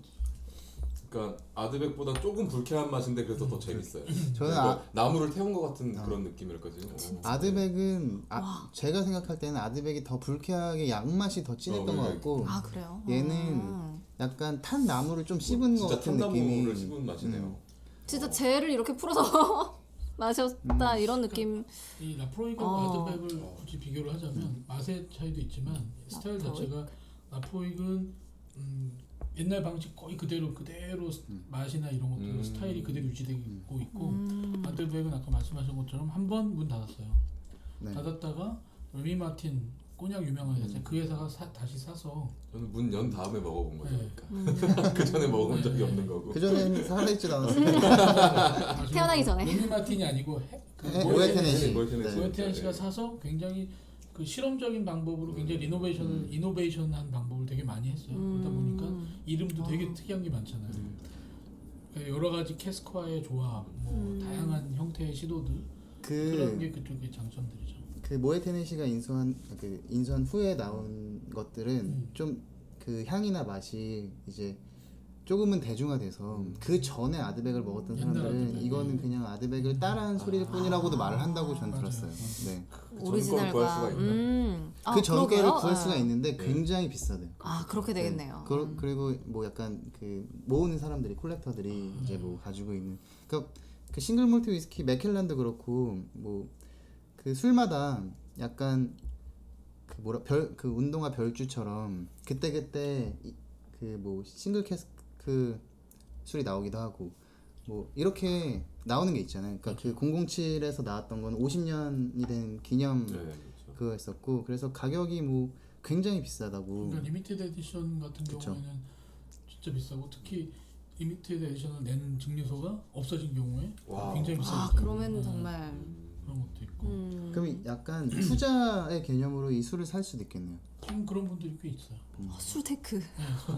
그러니까 아드백보다 조금 불쾌한 맛인데 그래서 더 재밌어요. 저는 그러니까 나무를 태운 것 같은 그런 느낌이랄까요. 아드백은 제가 생각할 때는 아드백이 더 불쾌하게 양맛이 더 진했던 것 같고, 아 그래요? 얘는 약간 탄 나무를 좀 씹은 것 진짜 같은 탄나무를 느낌이. 씹은 맛이네요. 진짜 젤을 이렇게 풀어서 마셨다 이런 느낌. 이 라프로이크하고 아드백을 굳이 비교를 하자면 맛의 차이도 있지만 스타일 자체가 라프로이크는 옛날 방식 거의 그대로 맛이나 이런 것들 스타일이 그대로 유지되고 있고 아드백은 아까 말씀하신 것처럼 한 번 문 닫았어요. 네. 닫았다가 레미 마틴 꼬냑 유명한 회사 그 회사가 다시 사서 저는 문 연 다음에 먹어본 거죠. 네. 그러니까 그 전에 먹어본 적이 없는 거고. 그전엔 살아있지도 않았어요. 태어나기 전에. 레미 마틴이 아니고 모에 테네시. 모에 테네시가 사서 굉장히 그 실험적인 방법으로 굉장히 이노베이션한 방법을 되게 많이 했어요. 그러다 보니까 이름도 되게 특이한 게 많잖아요. 그러니까 여러 가지 캐스크와의 조합, 뭐 다양한 형태의 시도들 그런 게 그쪽의 장점들이죠. 그 모에 테네시가 인수한 후에 나온 것들은 좀 그 향이나 맛이 이제 조금은 대중화돼서 그 전에 아드백을 먹었던 옛날 사람들은 아드백. 이거는 그냥 아드백을 따라한 소리일 뿐이라고도 말을 한다고 전 맞아요. 들었어요. 네. 전걸 구할 수가 오리지널과. 있나요? 그 전 거를 그러게요? 구할 수가 네. 있는데 굉장히 비싸대요. 아 그렇게 되겠네요. 그리고 뭐 약간 그 모으는 사람들이 콜렉터들이 이제 뭐 가지고 있는 그 싱글 몰트 위스키 맥켈란도 그렇고 뭐 그 술마다 약간 그 운동화 별주처럼 그때 그 뭐 싱글 캐스크 술이 나오기도 하고 뭐 이렇게 나오는 게 있잖아요. 그러니까 그 007에서 나왔던 건 50년이 된 기념 네, 그렇죠. 그거였었고, 그래서 가격이 뭐 굉장히 비싸다고. 그러니까 리미티드 에디션 같은 경우에는 진짜 비싸고 특히 리미티드 에디션을 낸 증류소가 없어진 경우에 와. 굉장히 비싸요. 아 그러면 정말. 그런 것도 있고 그럼 약간 투자의 개념으로 이 술을 살 수도 있겠네요. 지금 그런 분들이 꽤 있어요. 술테크. 네,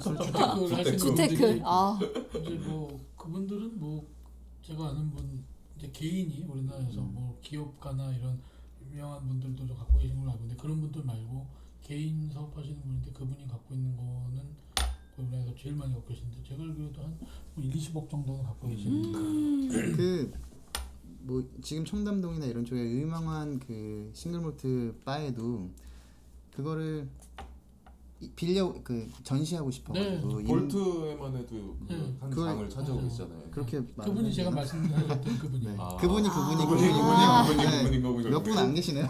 주테크를 하시는 주테크. 분들이 아 이제 뭐 그분들은 뭐 제가 아는 분 이제 개인이 우리나라에서 뭐 기업가나 이런 유명한 분들도 좀 갖고 계신 걸로 알고 있는데 그런 분들 말고 개인 사업하시는 분인데 그분이 갖고 있는 거는 우리나라에서 제일 많이 갖고 계신데 제가 알기로도 한 1-20억 정도는 갖고 계시는 그 뭐 지금 청담동이나 이런 쪽에 유명한 그 싱글몰트 바에도 그거를 전시하고 싶어가지고 볼트에만 해도 한 그걸- 장을 차지하고 있잖아요. 그렇게 그분이 제가 말씀드렸던 그분이 네. 아. 그분이 그분인 거군요. 몇 분 안 계시네요.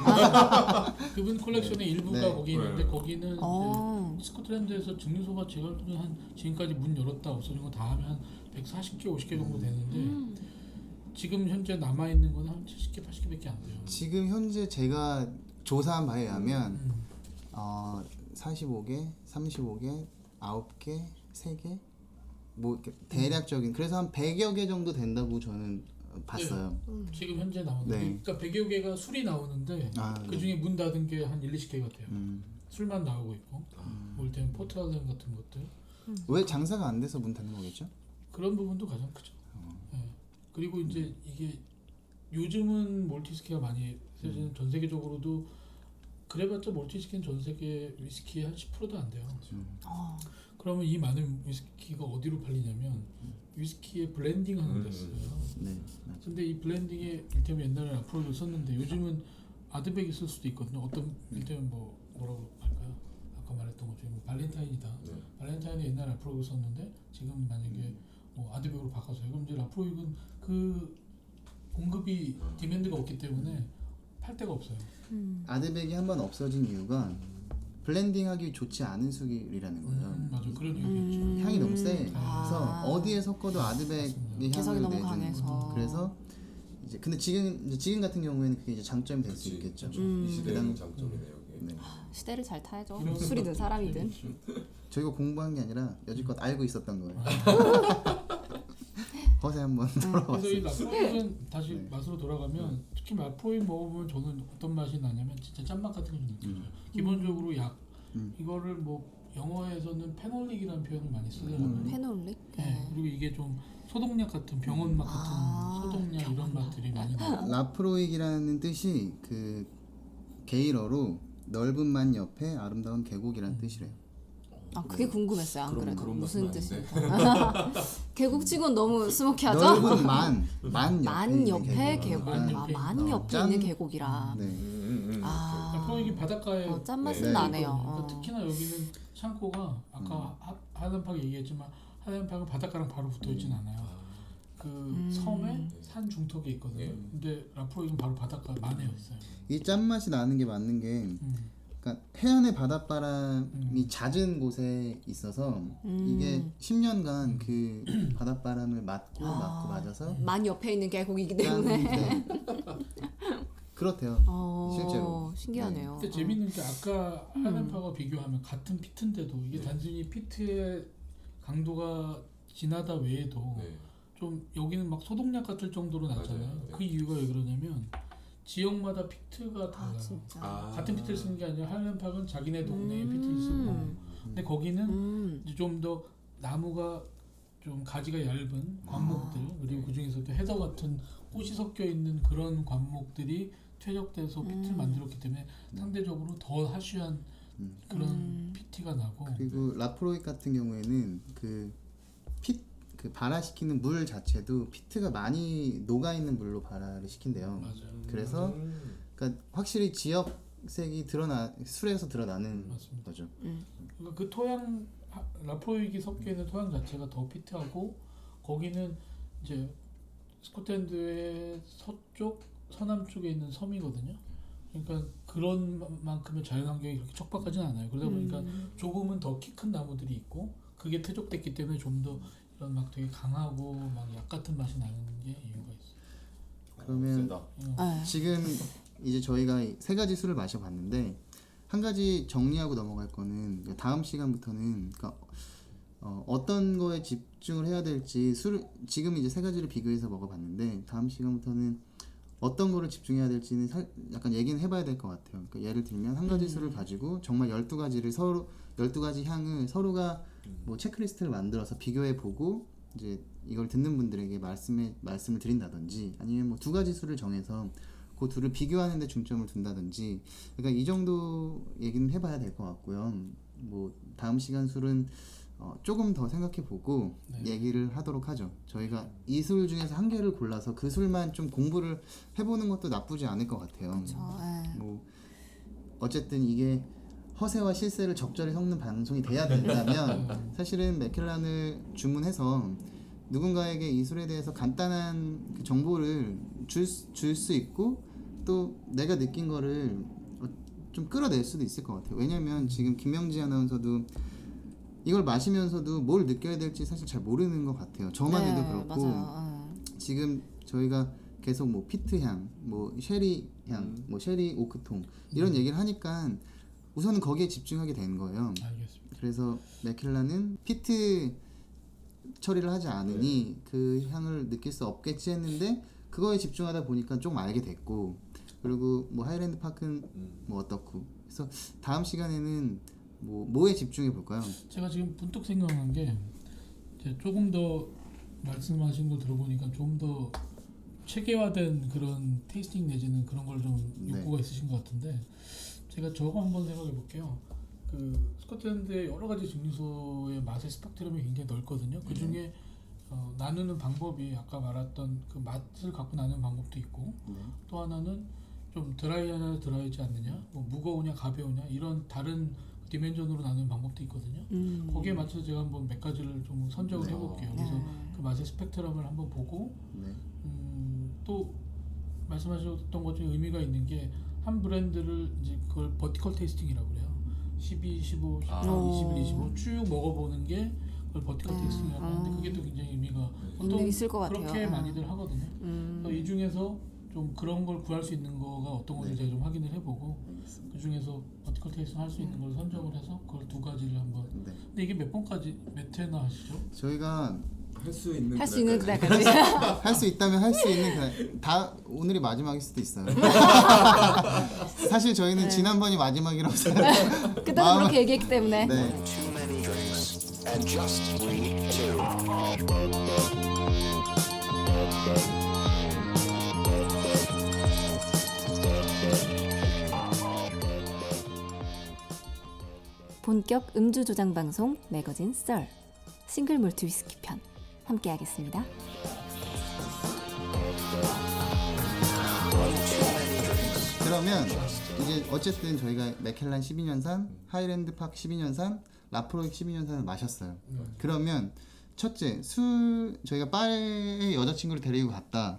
그분 콜렉션의 일부가 네. 거기 있는데 네. 거기는 이제 스코틀랜드에서 증류소가 제가 알기로 한 지금까지 문 열었다 없어진 거 다 하면 한 140개, 50개 정도 되는데 지금 현재 남아 있는 건 한 70개, 80개밖에 안 돼요. 지금 현재 제가 조사한 바에 의하면 45개, 35개, 9개, 3개 뭐 이렇게 대략적인 그래서 한 100여 개 정도 된다고 저는 봤어요. 지금 현재 나오는 네. 그러니까 100여 개가 술이 나오는데 그 중에 문 닫은 게 한 1, 20개 같아요. 술만 나오고 있고 올 때는 포트라덴 같은 것들 왜 장사가 안 돼서 문 닫는 거겠죠? 그런 부분도 가장 크죠. 예. 그리고 이제 이게 요즘은 몰티스키가 많이 사실은 전 세계적으로도 그래봤자 몰티스키는 전 세계 위스키의 한 10%도 안 돼요. 그러면 이 많은 위스키가 어디로 팔리냐면 위스키에 블렌딩하는 데 써요. 네. 근데 이 블렌딩에 일테면 옛날에 앞으로도 썼는데 요즘은 아드백이 쓸 수도 있거든요. 어떤 일테면 뭐라고 할까요? 아까 말했던 것 중에 뭐 발렌타인이다. 네. 발렌타인은 옛날에 앞으로 썼는데 지금 만약에 뭐 아드백으로 바꿔서요. 그럼 이제 라프로익은 그 공급이 디맨드가 없기 때문에 팔 데가 없어요. 아드백이 한번 없어진 이유가 블렌딩하기 좋지 않은 술이라는 거예요. 맞아, 그런 이유겠죠. 향이 너무 세. 그래서 어디에 섞어도 아드백의 개성이 향을 너무 내주는 강해서. 거죠. 그래서 이제 근데 지금 같은 경우에는 그게 이제 장점이 될 수 그치. 있겠죠. 이 시대의 장점이네요. 이게. 네. 시대를 잘 타야죠. 이런 술이든 사람이든. 저희가 공부한 게 아니라 여지껏 알고 있었던 거예요. 허세 한번 그래서 돌아봤어요. 이 라프로익은 다시 네. 맛으로 돌아가면 특히 라프로익 먹어보면 저는 어떤 맛이 나냐면 진짜 짠맛 같은 게 좀 느껴져요. 기본적으로 약 이거를 뭐 영어에서는 페놀릭이라는 표현을 많이 쓰더라고요. 페놀릭. 네. 그리고 이게 좀 소독약 같은 병원 맛 같은 소독약 이런 맛들이 많이 나고 라프로익이라는 뜻이 그 게일어로 넓은 만 옆에 아름다운 계곡이라는 뜻이래요. 아 그게 궁금했어요. 안 그래도 그런 무슨 맛은 뜻인지. 아닌데. 계곡치곤 너무 스모키하죠? 넓은 만 만 옆에 옆에 있는 계곡. 만 아, 옆에 만 있는 옆에 짠. 있는 계곡이라. 네. 아, 라프로익이 바닷가에 짠맛은 네. 나네요. 그러니까 특히나 여기는 창고가 아까 하단팍 얘기했지만 하단팍은 바닷가랑 바로 붙어있진 않아요. 그 섬에 산 중턱에 있거든요. 네. 근데 라프로익은 바로 바닷가 만에 있어요. 이 짠맛이 나는 게 맞는 게 그러니까 해안의 바닷바람이 잦은 곳에 있어서 이게 10년간 그 바닷바람을 맞고 맞아서 만 옆에 있는 계곡이기 짠, 때문에. 네. 그렇대요. 실제로. 신기하네요. 근데 재밌는 게 아까 하단팍과 비교하면 같은 피트인데도 이게 단순히 피트의 강도가 진하다 외에도 네. 좀 여기는 막 소독약 같을 정도로 났잖아요. 맞아요. 네. 그 이유가 왜 그러냐면 지역마다 피트가 달라요. 진짜. 같은 피트를 쓰는 게 아니라 하이랜팍은 자기네 동네에 피트를 쓰고 근데 거기는 이제 좀 더 나무가 좀 가지가 얇은 관목들 그리고 그 중에서도 헤더 같은 꽃이 섞여 있는 그런 관목들이 퇴적돼서 피트를 만들었기 때문에 상대적으로 더 하쉬한 그런 피트가 나고 그리고 라프로익 같은 경우에는 그 발화시키는 물 자체도 피트가 많이 녹아 있는 물로 발화를 시킨대요. 맞아요. 그래서 그러니까 확실히 지역색이 술에서 드러나는 맞습니다. 거죠. 그러니까 그 토양 라프로익이 섞여 있는 토양 자체가 더 피트하고 거기는 이제 스코틀랜드의 서쪽 서남쪽에 있는 섬이거든요. 그러니까 그런 만큼의 자연환경이 그렇게 척박하진 않아요. 그러다 보니까 조금은 더 키 큰 나무들이 있고 그게 퇴적됐기 때문에 좀 더 이런 막 되게 강하고 막 약 같은 맛이 나는 게 이유가 있어요. 그러면 네. 지금 이제 저희가 세 가지 술을 마셔봤는데 한 가지 정리하고 넘어갈 거는 다음 시간부터는 그러니까 어떤 거에 집중을 해야 될지 지금 이제 세 가지를 비교해서 먹어봤는데 다음 시간부터는 어떤 거를 집중해야 될지는 약간 얘기는 해봐야 될 것 같아요. 그러니까 예를 들면 한 가지 술을 가지고 정말 12가지 향을 서로가 뭐 체크리스트를 만들어서 비교해 보고 이제 이걸 듣는 분들에게 말씀을 드린다든지 아니면 뭐 2가지 술을 정해서 그 둘을 비교하는 데 중점을 둔다든지 그러니까 이 정도 얘기는 해봐야 될 것 같고요. 뭐 다음 시간 술은 조금 더 생각해 보고 얘기를 하도록 하죠. 저희가 이 술 중에서 한 개를 골라서 그 술만 좀 공부를 해보는 것도 나쁘지 않을 것 같아요. 그렇죠. 뭐 어쨌든 이게 허세와 실세를 적절히 섞는 방송이 돼야 된다면 사실은 맥켈란을 주문해서 누군가에게 이 술에 대해서 간단한 그 정보를 줄 수 있고 또 내가 느낀 거를 좀 끌어낼 수도 있을 것 같아요. 왜냐면 지금 김명지 아나운서도 이걸 마시면서도 뭘 느껴야 될지 사실 잘 모르는 것 같아요. 저만 해도 그렇고 맞아요. 지금 저희가 계속 뭐 피트 향, 뭐 쉐리 향, 뭐 쉐리 오크통 이런 얘기를 하니까 우선은 거기에 집중하게 되는 거예요. 알겠습니다. 그래서 맥켈란은 피트 처리를 하지 않으니 그 향을 느낄 수 없겠지 했는데 그거에 집중하다 보니까 좀 알게 됐고 그리고 뭐 하이랜드 파크는 뭐 어떻고 그래서 다음 시간에는 뭐에 집중해 볼까요? 제가 지금 문득 생각난 게 이제 조금 더 말씀하신 걸 들어보니까 좀 더 체계화된 그런 테이스팅 내지는 그런 걸 좀 네. 욕구가 있으신 것 같은데 제가 저거 한번 생각해 볼게요. 그 스코틀랜드의 여러 가지 증류소의 맛의 스펙트럼이 굉장히 넓거든요. 그 중에 나누는 방법이 아까 말했던 그 맛을 갖고 나누는 방법도 있고 또 하나는 좀 드라이하냐 드라이지 않느냐, 뭐 무거우냐 가벼우냐 이런 다른 디멘전으로 나누는 방법도 있거든요. 거기에 맞춰서 제가 한번 몇 가지를 좀 선정을 해볼게요. 그래서 그 맛의 스펙트럼을 한번 보고 네. 또 말씀하셨던 것 중에 의미가 있는 게 한 브랜드를 이제 그걸 버티컬 테이스팅이라고 그래요. 12, 15, 21, 25 쭉 먹어보는 게 그걸 버티컬 테이스팅이라고 하는데 그게 또 굉장히 의미가 의미 있을 것 그렇게 같아요. 많이들 하거든요. 이 중에서 좀 그런 걸 구할 수 있는 거가 어떤 건지 제가 좀 확인을 해보고 그 중에서 버티컬 테이스팅 할 수 있는 걸 선정을 해서 그걸 두 가지를 한번. 네. 근데 이게 몇 번까지 몇 회나 하시죠? 저희가 할 수 있는 할 수 있는 그날까지. 그날까지. 할 수 있다면 할 수 있는 다 오늘이 마지막일 수도 있어요. 사실 저희는 지난번이 마지막이라고 생각해요. 그때도 그렇게 얘기했기 때문에. 네. Too many drinks and just we two. 본격 음주 조장 방송 매거진 썰 싱글 몰트 위스키 편 함께하겠습니다. 그러면 이제 어쨌든 저희가 맥켈란 12년산, 하이랜드 팍 12년산, 라프로익 12년산을 마셨어요. 그러면 첫째 술 저희가 바에 여자친구를 데리고 갔다.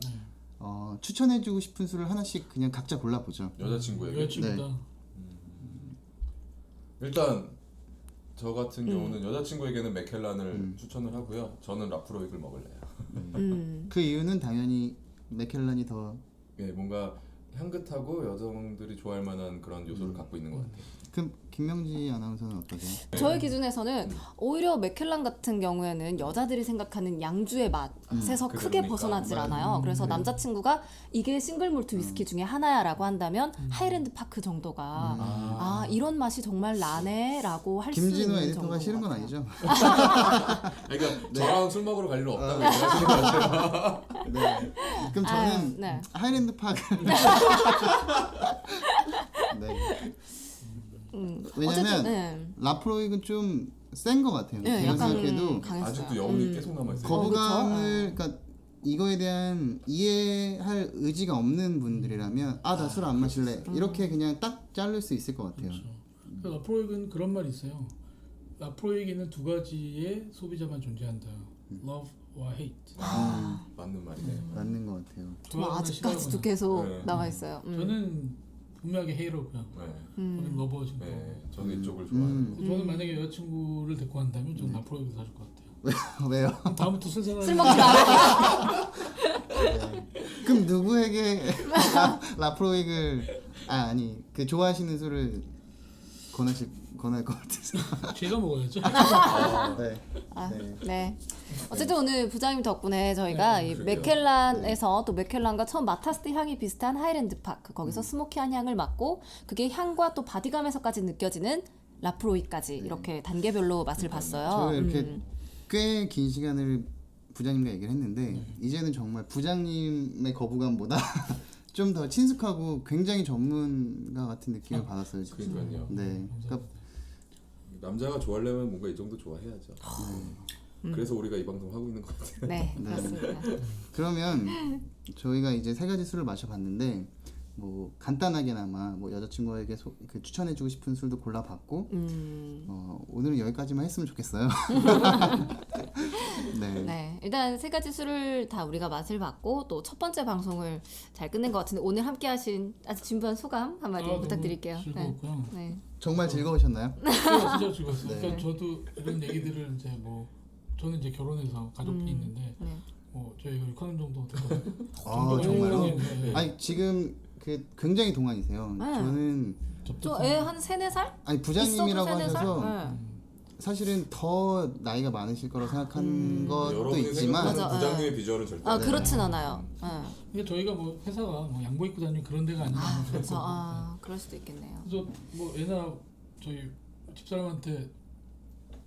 추천해주고 싶은 술을 하나씩 그냥 각자 골라보죠. 여자친구에게 여자친구다. 일단 저 같은 경우는 여자친구에게는 맥켈란을 추천을 하고요. 저는 라프로익을 먹을래요. 그 이유는 당연히 맥켈란이 더 예, 뭔가 향긋하고 여성들이 좋아할 만한 그런 요소를 갖고 있는 것 같아요. 그럼 김명지 아나운서는 어떠세요? 저의 기준에서는 오히려 맥켈란 같은 경우에는 여자들이 생각하는 양주의 맛에서 크게 그러니까. 벗어나질 않아요. 그래서 남자친구가 이게 싱글 몰트 위스키 중에 하나야라고 한다면 하이랜드 파크 정도가 이런 맛이 정말 나네라고 할 수 있는 김진호 정도인 에디터가 것 싫은 건 같아요. 아니죠? 그러니까 저랑 술 먹으러 갈 일 없다고 얘기하시는 것 같아요. 네. 그럼 저는 네. 하이랜드 팍을 네. 왜냐면 어쨌든 네. 라프로익은 좀 센 것 같아요. 네, 제가 약간 생각해도 강했어요. 아직도 여운이 계속 남아 있어요. 거부감을 그러니까 이거에 대한 이해할 의지가 없는 분들이라면 나 술 안 마실래 이렇게 그냥 딱 자를 수 있을 것 같아요. 그래서 라프로익은 그런 말이 있어요. 라프로익에는 두 가지의 소비자만 존재한다. Love와 Hate. 맞는 말이네요. 맞는 것 같아요. 정말 좋아하거나 아직까지도 싫어하거나. 계속 네. 나와 있어요. 저는 분명하게 헤이로고요. 네. 저는 러버신 거. 네, 저는 이쪽을 좋아하는 거. 저는 만약에 여자친구를 데리고 간다면 저는 라프로익을 사줄 것 같아요. 왜요? 다음부터 술 사다. 술 먹지 말아. 그럼 누구에게 라프로익을 아니 그 좋아하시는 술을 권할 것 같아서. 제가 먹어야죠. 네. 네. 어쨌든 오늘 부장님 덕분에 저희가 이 맥켈란에서 또 맥켈란과 처음 맡았을 때 향이 비슷한 하이랜드 파크 거기서 스모키한 향을 맡고 그게 향과 또 바디감에서까지 느껴지는 라프로이까지 이렇게 단계별로 맛을 봤어요. 저희가 이렇게 꽤 긴 시간을 부장님과 얘기를 했는데 이제는 정말 부장님의 거부감보다 좀 더 친숙하고 굉장히 전문가 같은 느낌을 받았어요. 진짜. 그러니까요. 네. 그러니까 남자가 좋아하려면 뭔가 이 정도 좋아해야죠. 그래서 우리가 이 방송 하고 있는 것 같아요. 네, 그렇습니다. 그러면 저희가 이제 세 가지 술을 마셔봤는데 뭐 간단하게나마 뭐 여자친구에게 그 추천해주고 싶은 술도 골라봤고 오늘은 여기까지만 했으면 좋겠어요. 네. 네, 일단 세 가지 술을 다 우리가 맛을 봤고 또 첫 번째 방송을 잘 끝낸 것 같은데 오늘 함께하신 아주 진부한 소감 한마디 부탁드릴게요. 너무 즐거웠고요. 네. 정말 즐거우셨나요? 진짜 즐거웠어요. 네. 그러니까 저도 이런 얘기들을 이제 뭐 저는 이제 결혼해서 가족이 있는데 네. 뭐 저희가 6학년 정도 됐거든요. 아 정말로? 네. 아니 지금 그 굉장히 동안이세요. 네. 저는 저 애 한 3-4살? 아니 부장님이라고 있어도 3-4살? 하셔서 네. 사실은 더 나이가 많으실 거라고 생각한 것도 여러분이 있지만 생각하는 맞아, 부장님의 비주얼은 절대 아 아니에요. 그렇진 않아요. 네. 근데 저희가 뭐 회사가 뭐 양복 입고 다니는 그런 데가 아니라 아 그렇죠. 아 그럴 수도 있겠네요. 그래서 뭐 애나 저희 집사람한테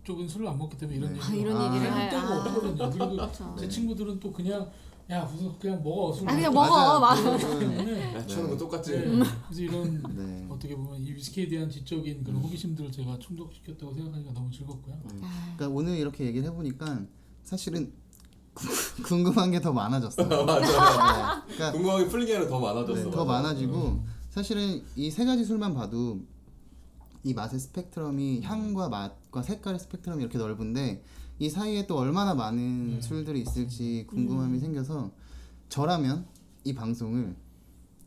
쪽은 술을 안 먹기 때문에 이런 네. 얘기를 이런 얘기를 할 할- 데가 아. 없거든요. 그리고 그렇죠. 제 친구들은 또 그냥 야 무슨 그냥 먹어 술. 아 그냥 먹어. 먹어. 맞아요. 때문에 야, 취하는 거 똑같지. 네. 그래서 이런 네. 어떻게 보면 이 위스키에 대한 지적인 그런 호기심들을 제가 충족시켰다고 생각하니까 너무 즐겁고요. 그러니까 오늘 이렇게 얘기를 해보니까 사실은 궁금한 게 더 많아졌어요. 맞아. 네. 그러니까 궁금하게 풀린 게 아니라 더 많아졌어. 네, 더 많아지고 사실은 이 세 가지 술만 봐도 이 맛의 스펙트럼이 향과 맛과 색깔의 스펙트럼이 이렇게 넓은데 이 사이에 또 얼마나 많은 술들이 있을지 궁금함이 생겨서 저라면 이 방송을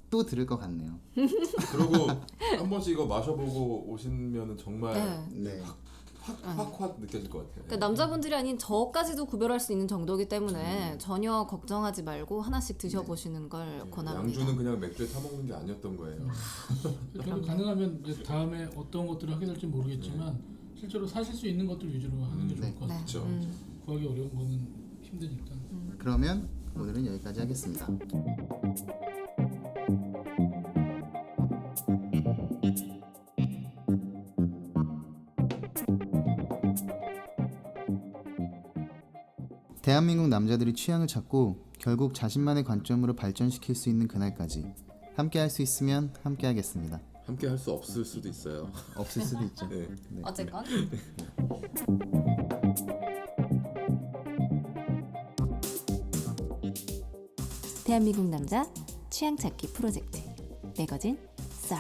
또 들을 것 같네요. 그리고 한 번씩 이거 마셔보고 오시면은 정말 네. 네. 확 느껴질 것 같아요. 그러니까 남자분들이 아닌 저까지도 구별할 수 있는 정도이기 때문에 전혀 걱정하지 말고 하나씩 드셔보시는 걸 권합니다. 양주는 그냥 맥주에 타먹는 게 아니었던 거예요. 저도 가능하면 이제 다음에 어떤 것들을 하게 될지 모르겠지만 실제로 사실 수 있는 것들 위주로 하는 게 좋을 네. 것 같아요. 그렇죠. 구하기 어려운 거는 힘드니까. 그러면 오늘은 여기까지 하겠습니다. 대한민국 남자들이 취향을 찾고 결국 자신만의 관점으로 발전시킬 수 있는 그날까지 함께 할 수 있으면 함께 하겠습니다. 함께 할 수 없을 수도 있어요. 없을 수도 있죠. 네. 어쨌건 대한민국 남자 취향 찾기 프로젝트 매거진 썰